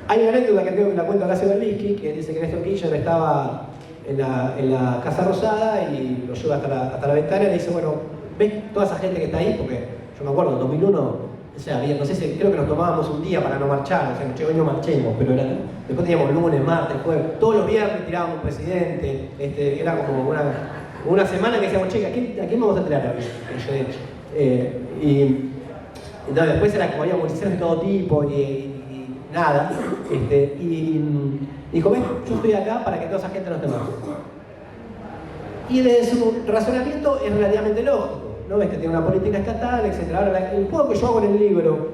Hay una anécdota que creo que la cuenta Horacio Berlinski, que dice que Néstor Kirchner estaba en la Casa Rosada y lo lleva hasta la ventana y le dice, bueno, ¿ves toda esa gente que está ahí? Porque yo me acuerdo, en 2001, o sea, no sé si, creo que nos tomábamos un día para no marchar, o sea, hoy no marchemos, pero después teníamos lunes, martes, jueves, todos los viernes tirábamos un presidente, era como una semana que decíamos, che, ¿a quién vamos a tirar? Y entonces después era como había movilizaciones de todo tipo y nada, y dijo, ven, yo estoy acá para que toda esa gente no esté más. Y desde su razonamiento es relativamente lógico, ¿no? Ves que tiene una política estatal, etc. Ahora, el juego que yo hago en el libro,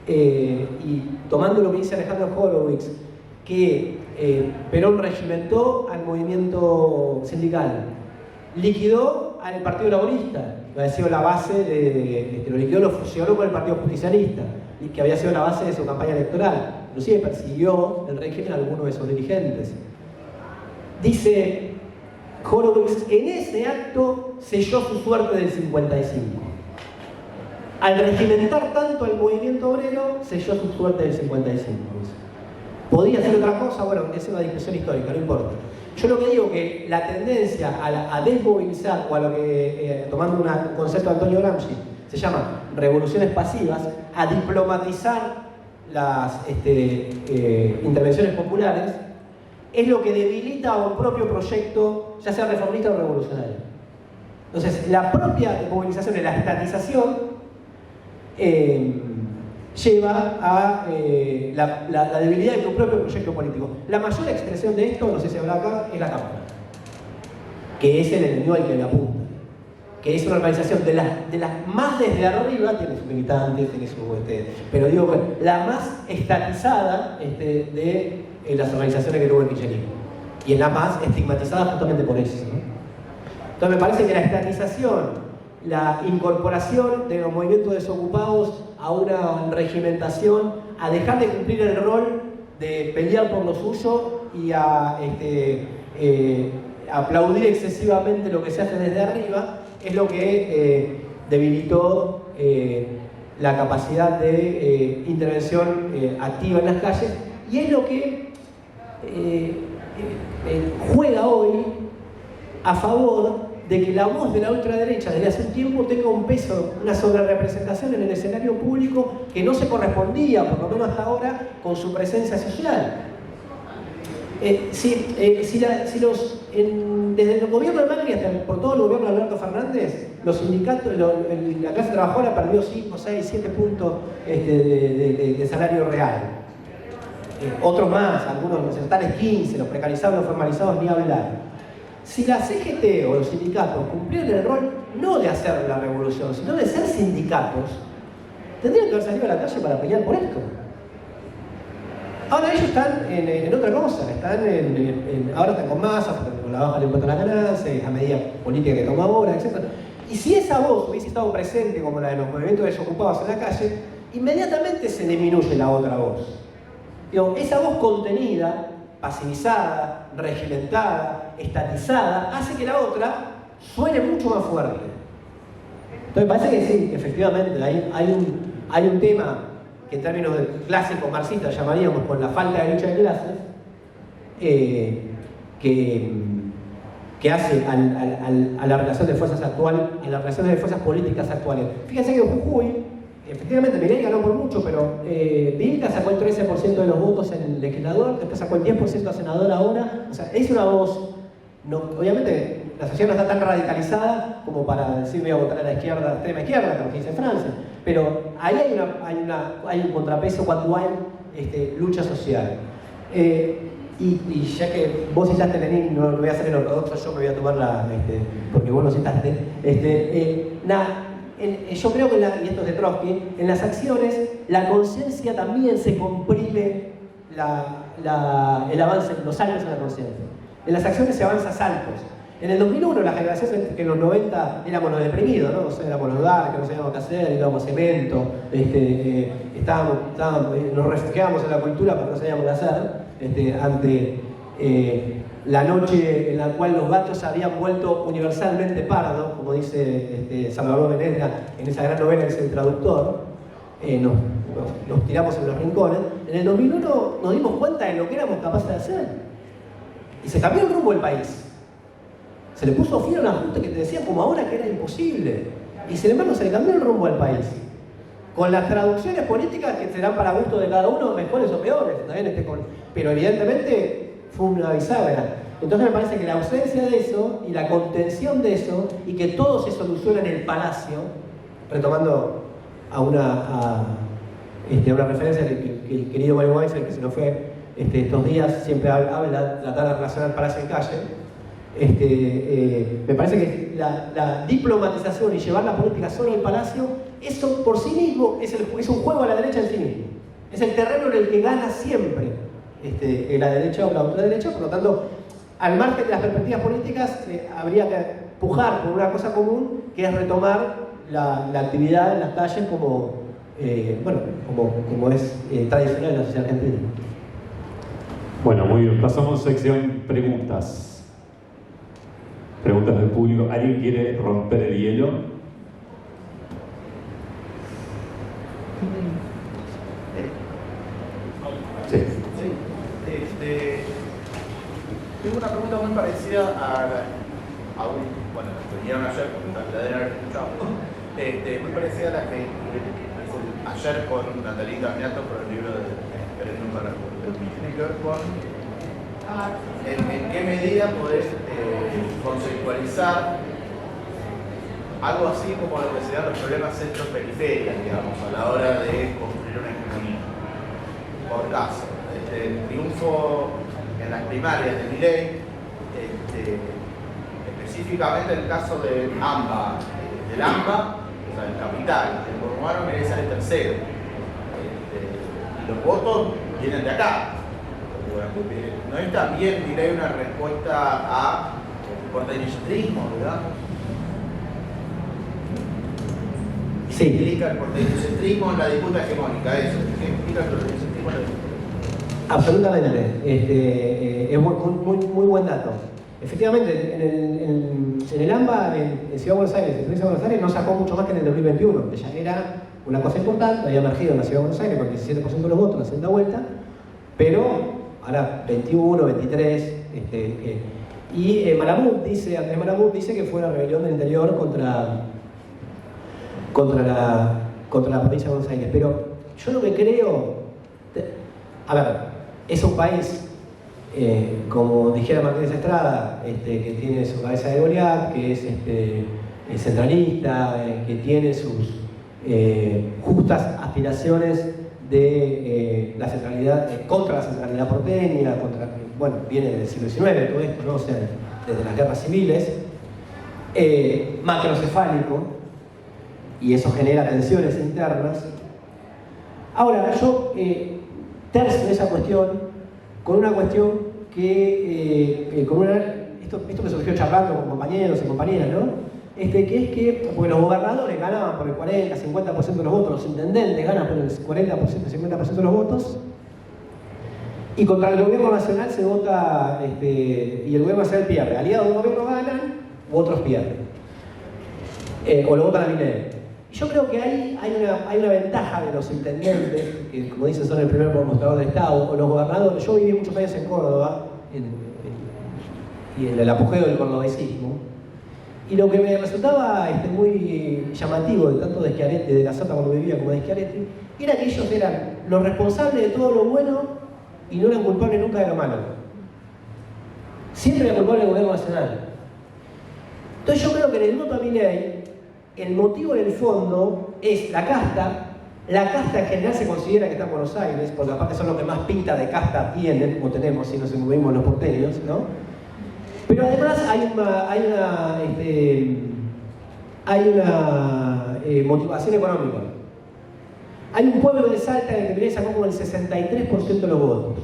y tomando lo que dice Alejandro Horowitz, que Perón regimentó al movimiento sindical, liquidó al Partido Laborista. había sido la base de lo liquidó, lo fusionó con el Partido Justicialista, y que había sido la base de su campaña electoral. Inclusive persiguió el régimen a algunos de sus dirigentes. Dice Horowitz, en ese acto selló su suerte del 55. Al regimentar tanto el movimiento obrero, selló su suerte del 55. ¿Podía hacer otra cosa? Bueno, es una discusión histórica, no importa. Yo lo que digo que la tendencia a desmovilizar, o a lo que, tomando un concepto de Antonio Gramsci, se llama revoluciones pasivas, a diplomatizar las intervenciones populares, es lo que debilita a un propio proyecto, ya sea reformista o revolucionario. Entonces, la propia movilización y la estatización lleva a la debilidad de tu propio proyecto político. La mayor expresión de esto, no sé si habrá acá, es la Cámara, que es el enemigo al que le apunta, que es una organización de las más desde arriba, tiene sus militantes, tiene su... pero digo que la más estatizada de las organizaciones que tuvo el kirchnerismo, y es la más estigmatizada justamente por eso, ¿no? Entonces me parece que la estatización, la incorporación de los movimientos desocupados a una regimentación, a dejar de cumplir el rol de pelear por lo suyo y a aplaudir excesivamente lo que se hace desde arriba, es lo que debilitó la capacidad de intervención activa en las calles, y es lo que juega hoy a favor de que la voz de la ultraderecha desde hace un tiempo tenga un peso, una sobrerepresentación en el escenario público que no se correspondía, por lo menos hasta ahora, con su presencia social. Desde el gobierno de Macri hasta por todo el gobierno de Alberto Fernández, los sindicatos, la clase trabajadora perdió 5, 6, 7 puntos de salario real. Otros más, algunos los estatales 15, los precarizados, los formalizados, ni hablar. Si la CGT o los sindicatos cumplieran el rol no de hacer la revolución, sino de ser sindicatos, tendrían que haber salido a la calle para pelear por esto. Ahora ellos están en otra cosa, ahora están con Massa, con la baja del impuesto a las ganancias, la medida política que toma ahora, etc. Y si esa voz hubiese estado presente como la de los movimientos desocupados en la calle, inmediatamente se disminuye la otra voz. Digo, esa voz contenida, pasivizada, regimentada, estatizada, hace que la otra suene mucho más fuerte. Entonces parece que sí, efectivamente, hay un tema que en términos clásicos marxistas llamaríamos con la falta de lucha de clases, que hace a la relación de fuerzas actual, a las relaciones de fuerzas políticas actuales. Fíjense que en Jujuy, efectivamente Milei ganó por mucho, pero Vilca sacó el 13% de los votos en el legislador, después sacó el 10% a senador ahora. O sea, es una voz, obviamente la sociedad no está tan radicalizada como para decir voy a votar a la izquierda, extrema izquierda, como se dice en Francia, pero ahí hay un contrapeso cuando hay lucha social. Y ya que vos citaste Lenin, no voy a hacer el ortodoxo, yo me voy a tomar porque vos lo citaste. Yo creo que, y esto es de Trotsky, en las acciones la conciencia también se comprime el avance, los saltos en la conciencia. En las acciones se avanza saltos. En el 2001, la generación que en los 90 éramos los deprimidos, ¿no? O sea, éramos los dark, que no sabíamos qué hacer, íbamos a cemento, nos refugiábamos en la cultura porque no sabíamos qué hacer, ante la noche en la cual los gatos habían vuelto universalmente pardos, como dice Salvador Benedra en esa gran novela que es El Traductor, nos tiramos en los rincones. En el 2001 nos dimos cuenta de lo que éramos capaces de hacer. Y se cambió el rumbo del país. Se le puso fin a un ajuste que te decía como ahora que era imposible. Y sin embargo se le cambió el rumbo del país. Con las traducciones políticas que serán para gusto de cada uno, mejores o peores. Pero evidentemente fue una bisagra. Entonces me parece que la ausencia de eso y la contención de eso y que todo se soluciona en el palacio, retomando a una referencia que el querido Mario Weiser, que se nos fue estos días, siempre habla, tratar de relacionar palacio y calle. Me parece que la diplomatización y llevar la política solo al palacio, eso por sí mismo es un juego a la derecha en sí mismo. Es el terreno en el que gana siempre la derecha o la ultraderecha. Por lo tanto, al margen de las perspectivas políticas, habría que pujar por una cosa común, que es retomar la actividad en las calles como, bueno, como es tradicional en la sociedad argentina. Bueno, muy bien. Pasamos a sección preguntas. Preguntas del público. ¿Alguien quiere romper el hielo? Sí. Tengo una pregunta muy parecida bueno, que vinieron ayer, porque la deben haber escuchado, muy parecida a la que hice ayer con Natalie Carniato por el libro de Referéndum para la República. Tiene que ver con en qué medida podés conceptualizar algo así como lo que se dan los problemas centro-periferias, digamos, a la hora de construir una hegemonía. Por caso, triunfo en las primarias de Milei, específicamente el caso de AMBA, del AMBA, o sea, el capital, el Borbomano, Milei sale tercero. Y los votos vienen de acá. ¿No es también, Milei, una respuesta a porteñocentrismo, digamos? Sí. ¿Qué implica el porteñocentrismo en la disputa hegemónica? Eso, ¿qué implica el porteñocentrismo en la disputa? Absolutamente. Es muy buen dato. Efectivamente, en el AMBA, en Ciudad de Buenos Aires, en Provincia de Buenos Aires, no sacó mucho más que en el 2021, que ya era una cosa importante, había emergido en la Ciudad de Buenos Aires con el 17% de los votos en la segunda vuelta, pero ahora 21, 23, y Andrés Malamud dice que fue una rebelión del interior contra la provincia de Buenos Aires, pero yo no me creo. A ver, es un país, como dijera Martínez Estrada, que tiene su cabeza de Goliat, que es centralista, que tiene sus justas aspiraciones de la centralidad, contra la centralidad porteña, bueno, viene del siglo XIX todo esto, ¿no? O sea, desde las guerras civiles, macrocefálico, y eso genera tensiones internas. Ahora, yo tercio esa cuestión con una cuestión que, esto me surgió charlando con compañeros y compañeras, ¿no? Que es que, porque los gobernadores ganaban por el 40, 50% de los votos, los intendentes ganan por el 40%, 50% de los votos, y contra el gobierno nacional se vota, y el gobierno nacional pierde. Aliados del gobierno ganan, u otros pierden. O lo votan a Milei. Yo creo que hay una ventaja de los intendentes, que como dicen son el primer mostrador del Estado, o los gobernadores. Yo viví muchos años en Córdoba, y en el apogeo del cordobesismo, y lo que me resultaba muy llamativo de tanto de Schiaretti, de la Sota cuando vivía como de Schiaretti, era que ellos eran los responsables de todo lo bueno y no eran culpables nunca de lo malo. Siempre eran culpables del gobierno nacional. Entonces yo creo que en el voto a Milei, el motivo en el fondo es la casta. La casta en general se considera que está en Buenos Aires, porque aparte son los que más pinta de casta tienen, o tenemos si nos movimos los porteños, ¿no? Pero además hay una motivación económica. Hay un pueblo de Salta que Milei sacó como el 63% de los votos,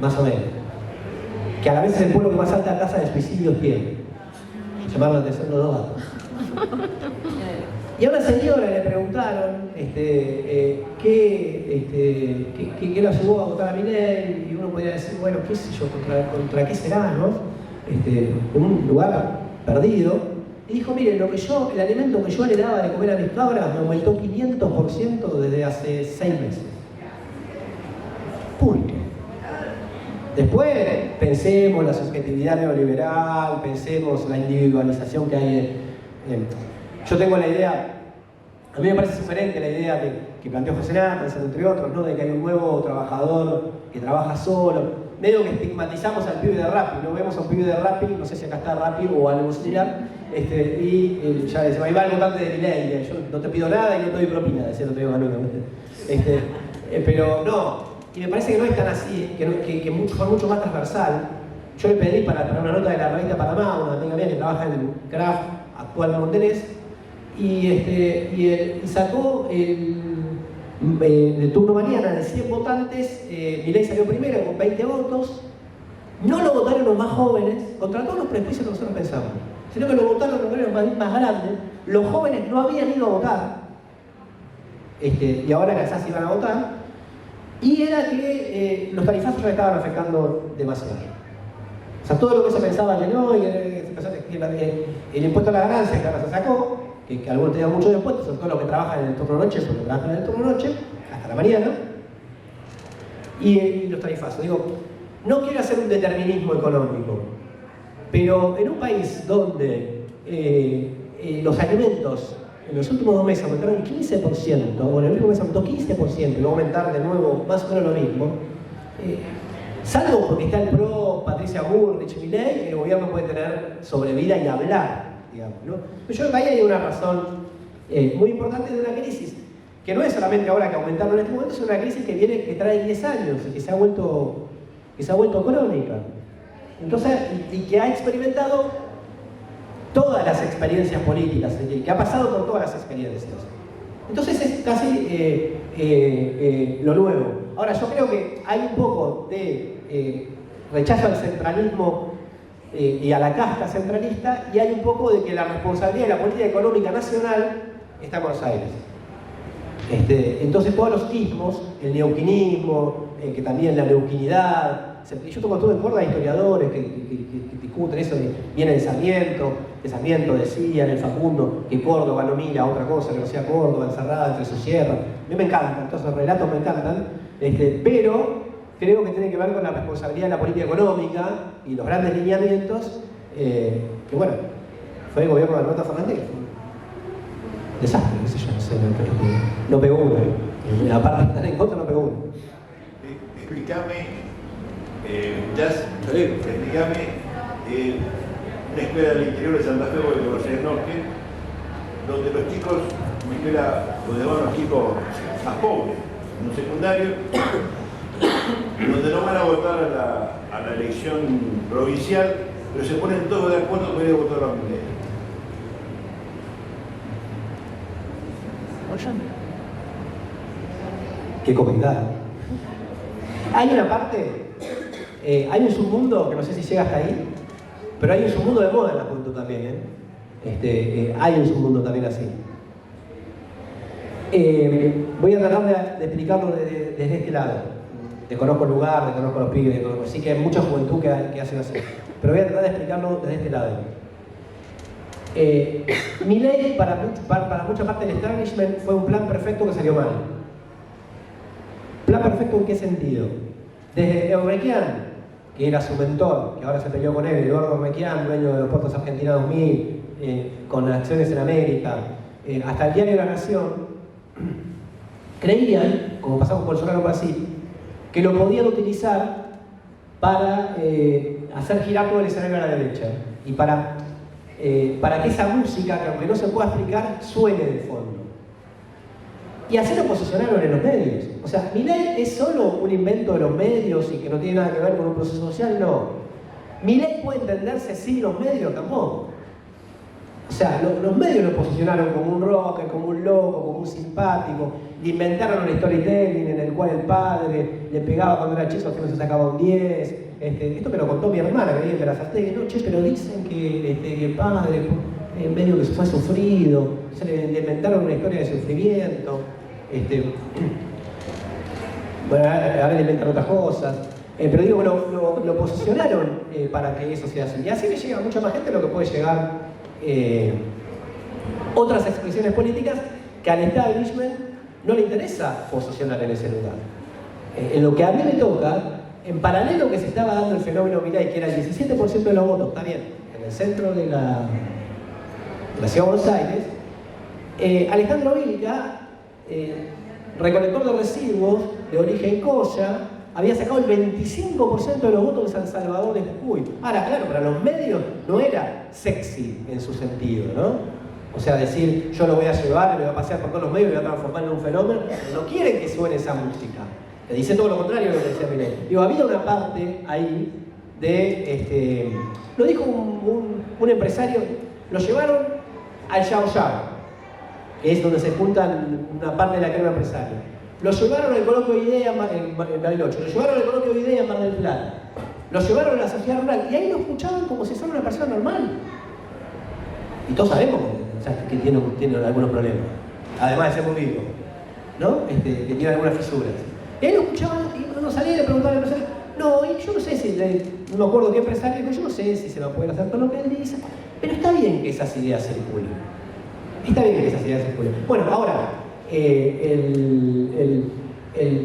más o menos, que a la vez es el pueblo que más alta tasa de suicidios tiene. Llamaron la atención los dos datos. Y a una señora le preguntaron qué lo llevó a votar a Milei, y uno podría decir, bueno, qué sé yo, contra qué será, ¿no? Un lugar perdido. Y dijo, miren, el alimento que yo le daba de comer a mis cabras me aumentó 500% desde hace 6 meses. Punto. Después pensemos la subjetividad neoliberal, pensemos la individualización que hay yo tengo la idea, a mí me parece sugerente la idea que planteó José Nández, entre otros, ¿no? De que hay un nuevo trabajador que trabaja solo. Medio que estigmatizamos al pibe de Rappi, ¿no? Vemos a un pibe de Rappi, no sé si acá está Rappi o algo similar, y ya decimos, ahí va el votante de Milei, yo no te pido nada y no te doy propina, decía el otro día Manuel. Pero no, y me parece que no es tan así, que fue mucho más transversal. Yo le pedí para una nota de la revista Panamá, una amiga mía que trabaja en el CRAF actual de Montenés, y sacó el turno mañana de 100 votantes, Milei salió primero con 20 votos, no lo votaron los más jóvenes, contra todos los prejuicios que nosotros pensamos, sino que lo votaron los más grandes. Los jóvenes no habían ido a votar, y ahora quizás iban a votar, y era que los tarifazos ya estaban afectando demasiado. O sea, todo lo que se pensaba que no, y el impuesto a la ganancia que ahora se sacó, que algunos tenían muchos impuestos, sobre todo los que trabajan en el turno noche, porque trabajan en el turno noche, hasta la mañana, y los tarifazos. Digo, no quiero hacer un determinismo económico, pero en un país donde los alimentos en los últimos 2 meses aumentaron un 15%, o en el último mes aumentó 15%, y va a aumentar de nuevo más o menos lo mismo, salvo porque está el PRO, Patricia Bullrich, Milei, el gobierno puede tener sobrevida y hablar, digamos, ¿no? Pero yo creo que ahí hay una razón muy importante de una crisis, que no es solamente ahora que aumentaron en este momento, es una crisis que trae 10 años y que se ha vuelto crónica. Entonces, y que ha experimentado todas las experiencias políticas, que ha pasado por todas las experiencias. Entonces es casi lo nuevo. Ahora, yo creo que hay un poco de rechazo al centralismo y a la casta centralista, y hay un poco de que la responsabilidad de la política económica nacional está en Buenos Aires. Entonces todos los ismos, el neuquinismo, que también la neuquinidad, yo tuve cuerda de historiadores que discuten eso, viene de Sarmiento decía en el Facundo que Córdoba no mira a otra cosa que no sea Córdoba, encerrada entre sus sierras. A mí me encantan, todos esos relatos me encantan, pero creo que tiene que ver con la responsabilidad de la política económica y los grandes lineamientos, que bueno, fue el gobierno de Alberto Fernández, que fue un desastre, qué sé yo, no sé, no pegó uno, aparte de estar en contra no pegó uno. Explícame, una escuela del interior de Santa Fe, porque conocí el norte, donde los chicos, una escuela donde van los chicos más pobres, en un secundario, donde no van a votar a la elección provincial, pero se ponen todos de acuerdo para ir a votar a la Milei. Qué comentario. Hay una parte, hay un submundo que no sé si llega hasta ahí, pero hay un submundo de moda en la juventud también, hay un submundo también así. Voy a tratar de explicarlo desde este lado. Desconozco el lugar, desconozco los pibes, sí que hay mucha juventud que hacen así, pero voy a tratar de explicarlo desde este lado. Milei, para mucha parte del establishment, fue un plan perfecto que salió mal. ¿Plan perfecto en qué sentido? Desde Eurrequian, que era su mentor, que ahora se peleó con él, Eduardo Eurrequian, dueño de los puertos Argentina 2000, con acciones en América, hasta el diario La Nación, creían, como pasó con Bolsonaro en Brasil, que lo podían utilizar para hacer girar todo el escenario a la derecha y para que esa música, que aunque no se pueda explicar, suene de fondo. Y así lo posicionaron en los medios. O sea, Milei es solo un invento de los medios y que no tiene nada que ver con un proceso social, no. Milei puede entenderse sin los medios tampoco. O sea, los medios lo posicionaron como un rocker, como un loco, como un simpático. Le inventaron un storytelling en el cual el padre le pegaba cuando era chico, que no se sacaba un 10. Esto me lo contó mi hermana, que viene de la Sartén, no, che, pero dicen que el padre en medio que se fue sufrido, se le inventaron una historia de sufrimiento. Bueno, ahora le inventan otras cosas. Pero digo, lo posicionaron para que eso sea así. Y así le llega a mucha más gente lo que puede llegar otras expresiones políticas que al establishment no le interesa posicionar en ese lugar. En lo que a mí me toca, en paralelo que se estaba dando el fenómeno Milei, que era el 17% de los votos, está bien, en el centro de la ciudad de Buenos Aires, Alejandro Vilca, recolector de residuos de origen Coya, había sacado el 25% de los votos de San Salvador de Jujuy. Ahora, claro, para los medios no era sexy en su sentido, ¿no? O sea, decir, yo lo voy a llevar, me voy a pasear por todos los medios, lo voy a transformar en un fenómeno. No quieren que suene esa música. Que dice todo lo contrario de lo que decía Milei. Digo, había una parte ahí de, lo dijo un empresario, lo llevaron al Yao Yao, que es donde se juntan una parte de la crema empresaria. Lo llevaron al coloquio de ideas en Bariloche, lo llevaron al coloquio de ideas en Mar del Plata. Lo llevaron a la sociedad rural y ahí lo escuchaban como si fuera una persona normal. Y todos sabemos que tiene algunos problemas, además de ser muy vivo, ¿no? Que tiene algunas fisuras. Y ahí lo escuchaban y uno salía y le preguntaba al empresario, no, y yo no sé si, no me acuerdo qué empresario dijo, yo no sé si se va a poder hacer todo lo que él dice, pero está bien que esas ideas circulen. Está bien que esas ideas circulen. Bueno, ahora,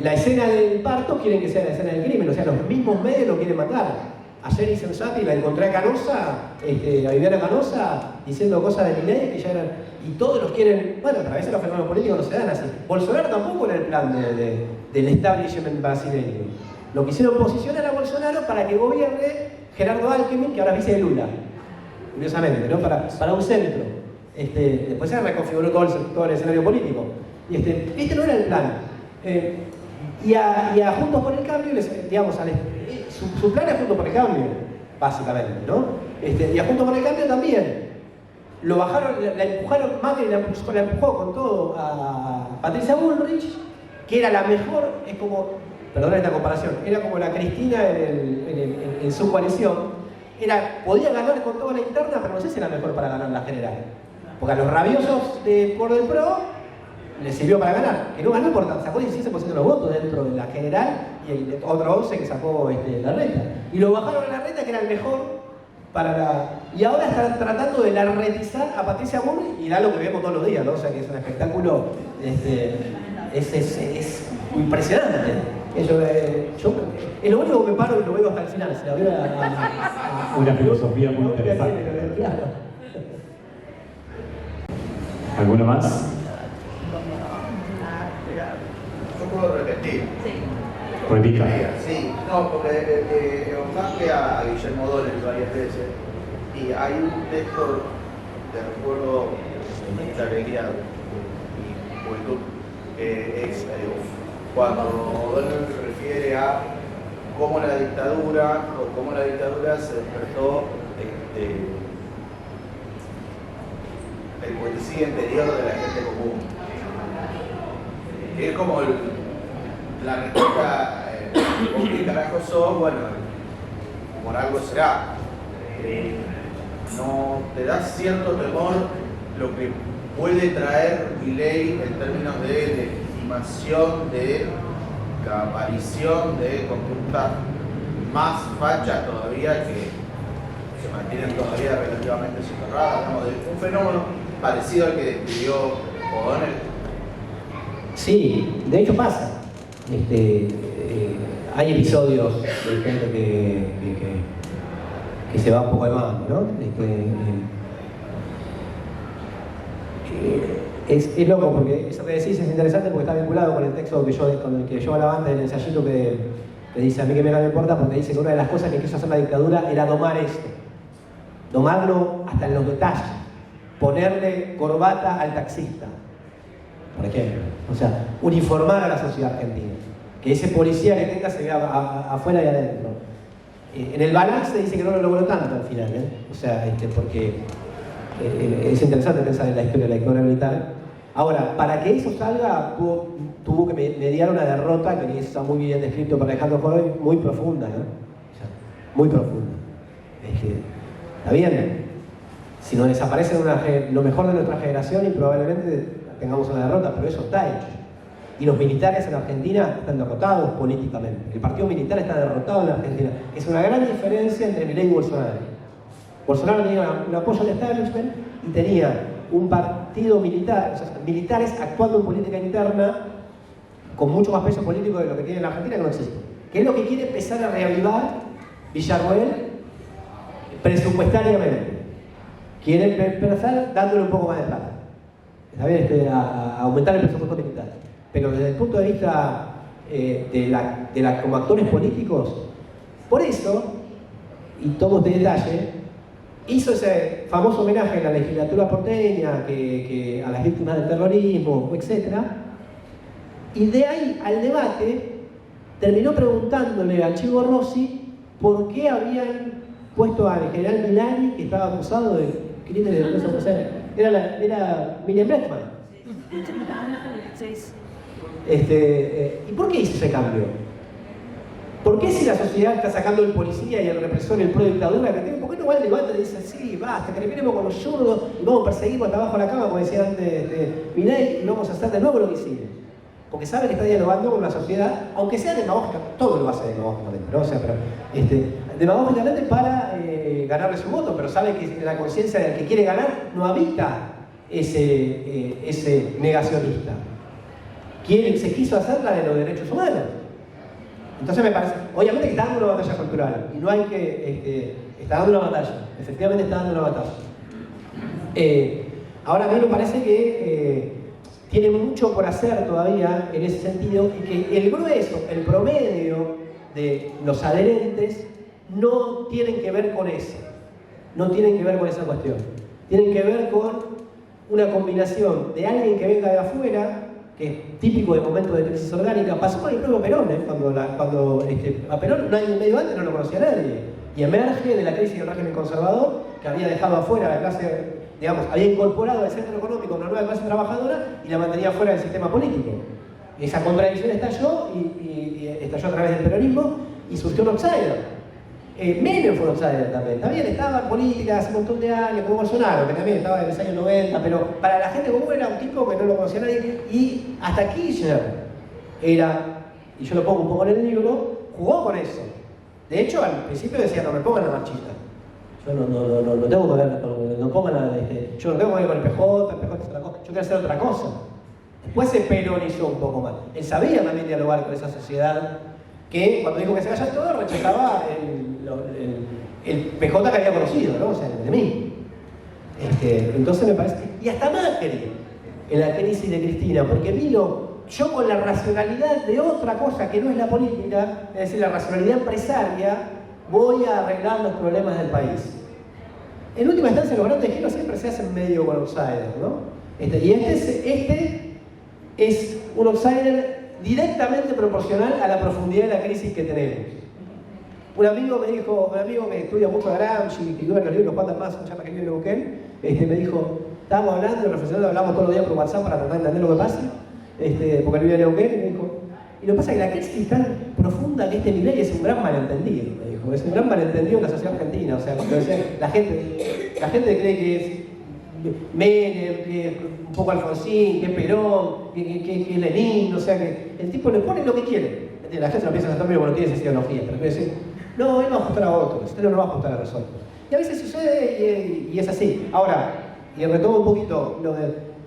la escena del parto quieren que sea la escena del crimen, o sea, los mismos medios lo quieren matar. Ayer hice un zap y la encontré a Canosa, a Viviana Canosa, diciendo cosas de Milei que ya eran. Y todos los quieren. Bueno, a veces los fenómenos políticos no se dan así. Bolsonaro tampoco era el plan del establishment brasileño. Lo quisieron posicionar a Bolsonaro para que gobierne Gerardo Alckmin, que ahora es vice de Lula. Curiosamente, ¿no? Para un centro. Después se reconfiguró todo el escenario político. Y este no era el plan. Y a Juntos por el Cambio, digamos, su plan es Juntos por el Cambio, básicamente, ¿no? Y a Juntos por el Cambio también. Lo bajaron, la empujaron, Macri la empujó con todo a Patricia Bullrich, que era la mejor, es como, perdón esta comparación, era como la Cristina en su coalición. Podía ganar con toda la interna, pero no sé si era mejor para ganar la general. Porque a los rabiosos por el PRO le sirvió para ganar, que no ganó por tanto, sacó 16% de los votos dentro de la general y el otro 11 que sacó la reta. Y lo bajaron a la reta, que era el mejor para la... Y ahora están tratando de larretizar a Patricia Bullrich y da lo que vemos todos los días, ¿no? O sea que es un espectáculo es impresionante. Yo es lo único que me paro y lo veo hasta el final. Se la veo una filosofía muy interesante. Claro. ¿Alguno más? Yo puedo repetir. Repita. Sí, no, porque homenaje a Guillermo Doles varias veces y hay un texto de recuerdo de mucha alegría y juventud que es cuando Doles refiere a cómo la dictadura se despertó el policía interior de la gente común. Es como la respuesta, ¿por qué carajo sos? Bueno, por algo será. No te da cierto temor lo que puede traer Milei en términos de legitimación de la aparición de conductas más fachas todavía que se mantienen todavía relativamente soterradas, digamos, de un fenómeno parecido al que describió O'Donnell. Sí, de hecho pasa. Hay episodios de gente que se va un poco de mano, ¿no? Es loco porque eso que decís es interesante porque está vinculado con el texto con el que yo hablaba antes, del ensayito que dice a mí que me importa, porque dice que una de las cosas que quiso hacer la dictadura era domar esto. Domarlo hasta en los detalles. Ponerle corbata al taxista, por ejemplo. O sea, uniformar a la sociedad argentina. Que ese policía que tenga se vea afuera y adentro. En el balance dice que no lo logró tanto al final, ¿eh? O sea, porque es interesante pensar en la historia de la dictadura militar. Ahora, para que eso salga, tuvo que mediar una derrota que está muy bien descrito por Alejandro Jodorowsky, muy profunda, ¿no? O sea, muy profunda. Está bien. Si nos desaparece lo mejor de nuestra generación y probablemente tengamos una derrota, pero eso está hecho. Y los militares en Argentina están derrotados políticamente. El partido militar está derrotado en Argentina. Es una gran diferencia entre Milei y Bolsonaro. Bolsonaro tenía un apoyo al establishment y tenía un partido militar, o sea, militares actuando en política interna con mucho más peso político de lo que tiene en la Argentina, que no existe. Que es lo que quiere empezar a reavivar Villarroel presupuestariamente. Quiere empezar dándole un poco más de plata. Está bien, a aumentar el presupuesto militar. Pero desde el punto de vista como actores políticos, por eso, y todo este detalle, hizo ese famoso homenaje en la legislatura porteña a las víctimas del terrorismo, etc. Y de ahí al debate terminó preguntándole a Chivo Rossi por qué habían puesto al general Milani, que estaba acusado de crímenes de lesa humanidad. Era Miriam Bregman. ¿Y por qué hizo ese cambio? ¿Por qué si la sociedad está sacando el policía y el represor y el pro dictadura, por qué no va al debate y dice, sí, basta, que terminemos con los zurdos y vamos a perseguir hasta abajo de la cama, como decía antes Milei, y vamos a hacer de nuevo lo que hicimos? Porque sabe que está dialogando con la sociedad, aunque sea demagógica, todo lo hace demagógicamente, ¿no? O sea, pero, demagógicamente para ganarle su voto, pero sabe que la conciencia del que quiere ganar no habita ese negacionista. Se quiso hacer la de los derechos humanos. Entonces me parece, obviamente que está dando una batalla cultural, y no hay que, está dando una batalla, efectivamente está dando una batalla. Ahora a mí me parece que tiene mucho por hacer todavía en ese sentido, y que el grueso, el promedio de los adherentes no tienen que ver con eso, no tienen que ver con esa cuestión, tienen que ver con una combinación de alguien que venga de afuera, que es típico de momentos de crisis orgánica. Pasó con el propio Perón, cuando a Perón un año y medio antes no lo conocía nadie, y emerge de la crisis del régimen conservador, que había dejado afuera a la clase, digamos, había incorporado al centro económico una nueva clase trabajadora y la mantenía fuera del sistema político. Esa contradicción estalló y estalló a través del peronismo y surgió un outsider. Menem fue un outsider también. También estaba en política hace un montón de años, como Bolsonaro, que también estaba en los años 90, pero para la gente común era un tipo que no lo conocía nadie. Y hasta Kirchner era, y yo lo pongo un poco en el libro, jugó con eso. De hecho, al principio decía, no me pongan a marchista. Yo no tengo que ver, no pongan yo no tengo que ver con el PJ es otra cosa, yo quiero hacer otra cosa. Después se peronizó un poco más. Él sabía también dialogar con esa sociedad que cuando dijo que se vayan todos rechazaba el PJ que había conocido, ¿no? O sea, el enemigo. Entonces me parece, y hasta Macri en la crisis de Cristina, porque vino yo con la racionalidad de otra cosa que no es la política, es decir, la racionalidad empresaria, voy a arreglar los problemas del país. En última instancia, los grandes giros siempre se hacen medio con outsiders, ¿no? Y este es un outsider directamente proporcional a la profundidad de la crisis que tenemos. Un amigo que estudia mucho a Gramsci, que escribe los libros, cuantas más, se llama que vive en Neuquén, me dijo, estábamos hablando, reflexionando, hablamos todos los días por WhatsApp para tratar de entender lo que pasa, porque él vive en Neuquén, y me dijo, y lo que pasa es que la crisis es tan profunda que Milei es un gran malentendido, me dijo, es un gran malentendido en la sociedad argentina, o sea, la gente cree que es Menem, que es un poco Alfonsín, que es Perón, que es Lenin, o sea que el tipo le pone lo que quiere. La gente lo piensa en términos, bueno, tiene esa ideología, pero quiere decir, no, él va a ajustar a otros, él no va a ajustar a nosotros. Y a veces sucede y es así. Ahora, y retomo un poquito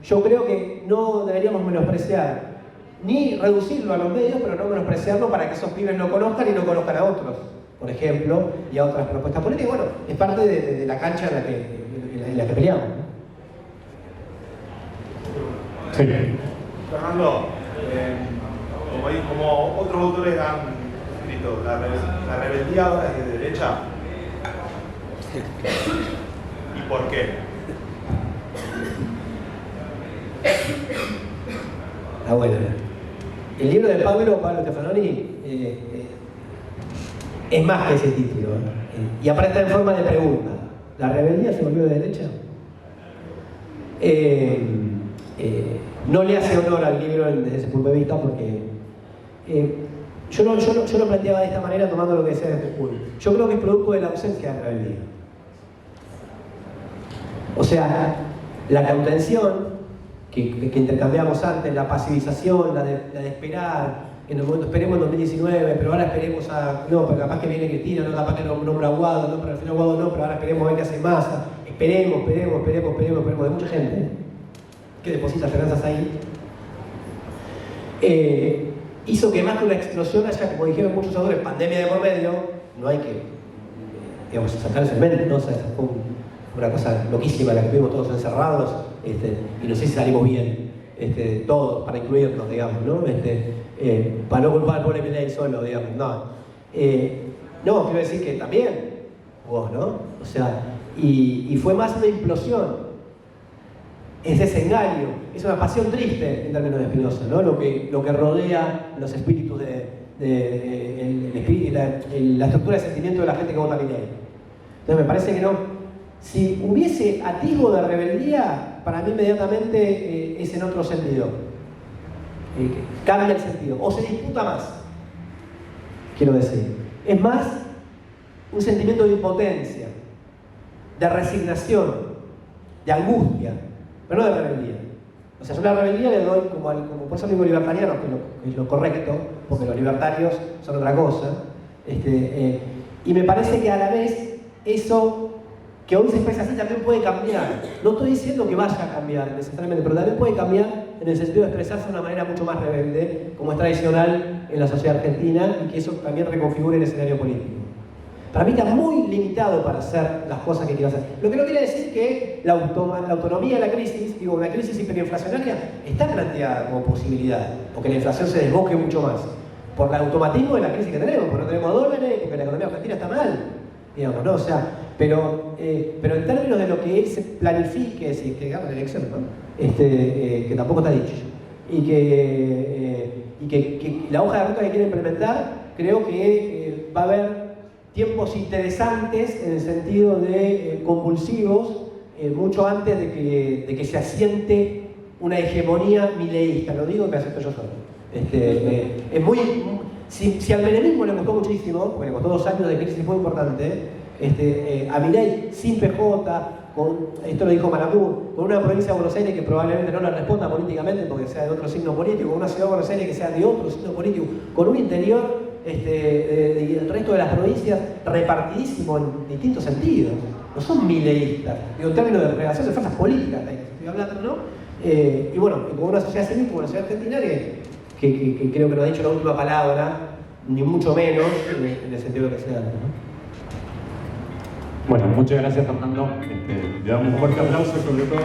yo creo que no deberíamos menospreciar, ni reducirlo a los medios, pero no menospreciarlo para que esos pibes no conozcan y no conozcan a otros, por ejemplo, y a otras propuestas políticas. Bueno, es parte de la cancha en la que peleamos, ¿no? Sí. Fernando, como otros autores han escrito, la rebeldía ahora es de derecha. ¿Y por qué? Ah, bueno. El libro de Pablo Stefanoni es más que ese título, y aparece en forma de pregunta. ¿La rebeldía se volvió de derecha? No le hace honor al libro desde ese punto de vista, porque yo lo planteaba de esta manera, tomando lo que decía de Foucault. Yo creo que es producto de la ausencia de rebeldía. O sea, la contención que intercambiamos antes, la pasivización, la de esperar, en el momento esperemos en 2019, pero ahora esperemos no, pero capaz que viene Cristina, no, capaz que nombra a Guado, no, pero al final Guado no, pero ahora esperemos a ver qué hace Massa, esperemos, de mucha gente que deposita esperanzas ahí, hizo que más que una explosión haya, como dijeron muchos autores, pandemia de por medio. No hay que, digamos, sacar el mente, ¿no? O sea, fue una cosa loquísima la que vimos todos encerrados, y no sé si salimos bien, todos, para incluirnos, digamos, ¿no? Para no culpar al pobre Milei solo, digamos, no. No, quiero decir que también vos, ¿no? O sea, y fue más una implosión. Es desengaño, es una pasión triste en términos de Spinoza, ¿no? Lo que rodea los espíritus la estructura de sentimiento de la gente que vota a Milei. Entonces me parece que no. Si hubiese atisbo de rebeldía, para mí inmediatamente es en otro sentido. Cambia el sentido, o se disputa más. quiero decir. Es más un sentimiento de impotencia, de resignación, de angustia, pero no de rebeldía. O sea, yo la rebeldía le doy como por eso digo libertariano, que es lo correcto, porque los libertarios son otra cosa. Y me parece que a la vez eso que hoy se expresa así también puede cambiar. No estoy diciendo que vaya a cambiar necesariamente, pero también puede cambiar en el sentido de expresarse de una manera mucho más rebelde, como es tradicional en la sociedad argentina, y que eso también reconfigure el escenario político. Para mí está muy limitado para hacer las cosas que quiero hacer. Lo que no quiere decir que la autonomía de la crisis, digo, una crisis hiperinflacionaria, está planteada como posibilidad, o que la inflación se desboque mucho más, por el automatismo de la crisis que tenemos, porque no tenemos dólares, porque la economía argentina está mal, digamos, ¿no? O sea, pero en términos de lo que se planifique, si es que digamos la elección, ¿no? Que tampoco está dicho, y que la hoja de ruta que quiere implementar, creo que va a haber tiempos interesantes en el sentido de convulsivos, mucho antes de que se asiente una hegemonía mileísta. Lo digo y me acepto yo solo. Es muy, si al menemismo le costó muchísimo, porque le costó 2 años de crisis muy importante, a Milei sin PJ, esto lo dijo Malamud, con una provincia de Buenos Aires que probablemente no le responda políticamente porque sea de otro signo político, con una ciudad de Buenos Aires que sea de otro signo político, con un interior y el resto de las provincias repartidísimo en distintos sentidos. No son mileístas, digo, en términos de relación de fuerzas políticas, estoy hablando, ¿no? Y bueno, como una sociedad civil, como la sociedad argentina, que creo que no ha dicho la última palabra, ni mucho menos en el sentido que se da, ¿no? Bueno, muchas gracias, Fernando. Le damos un fuerte aplauso sobre todo.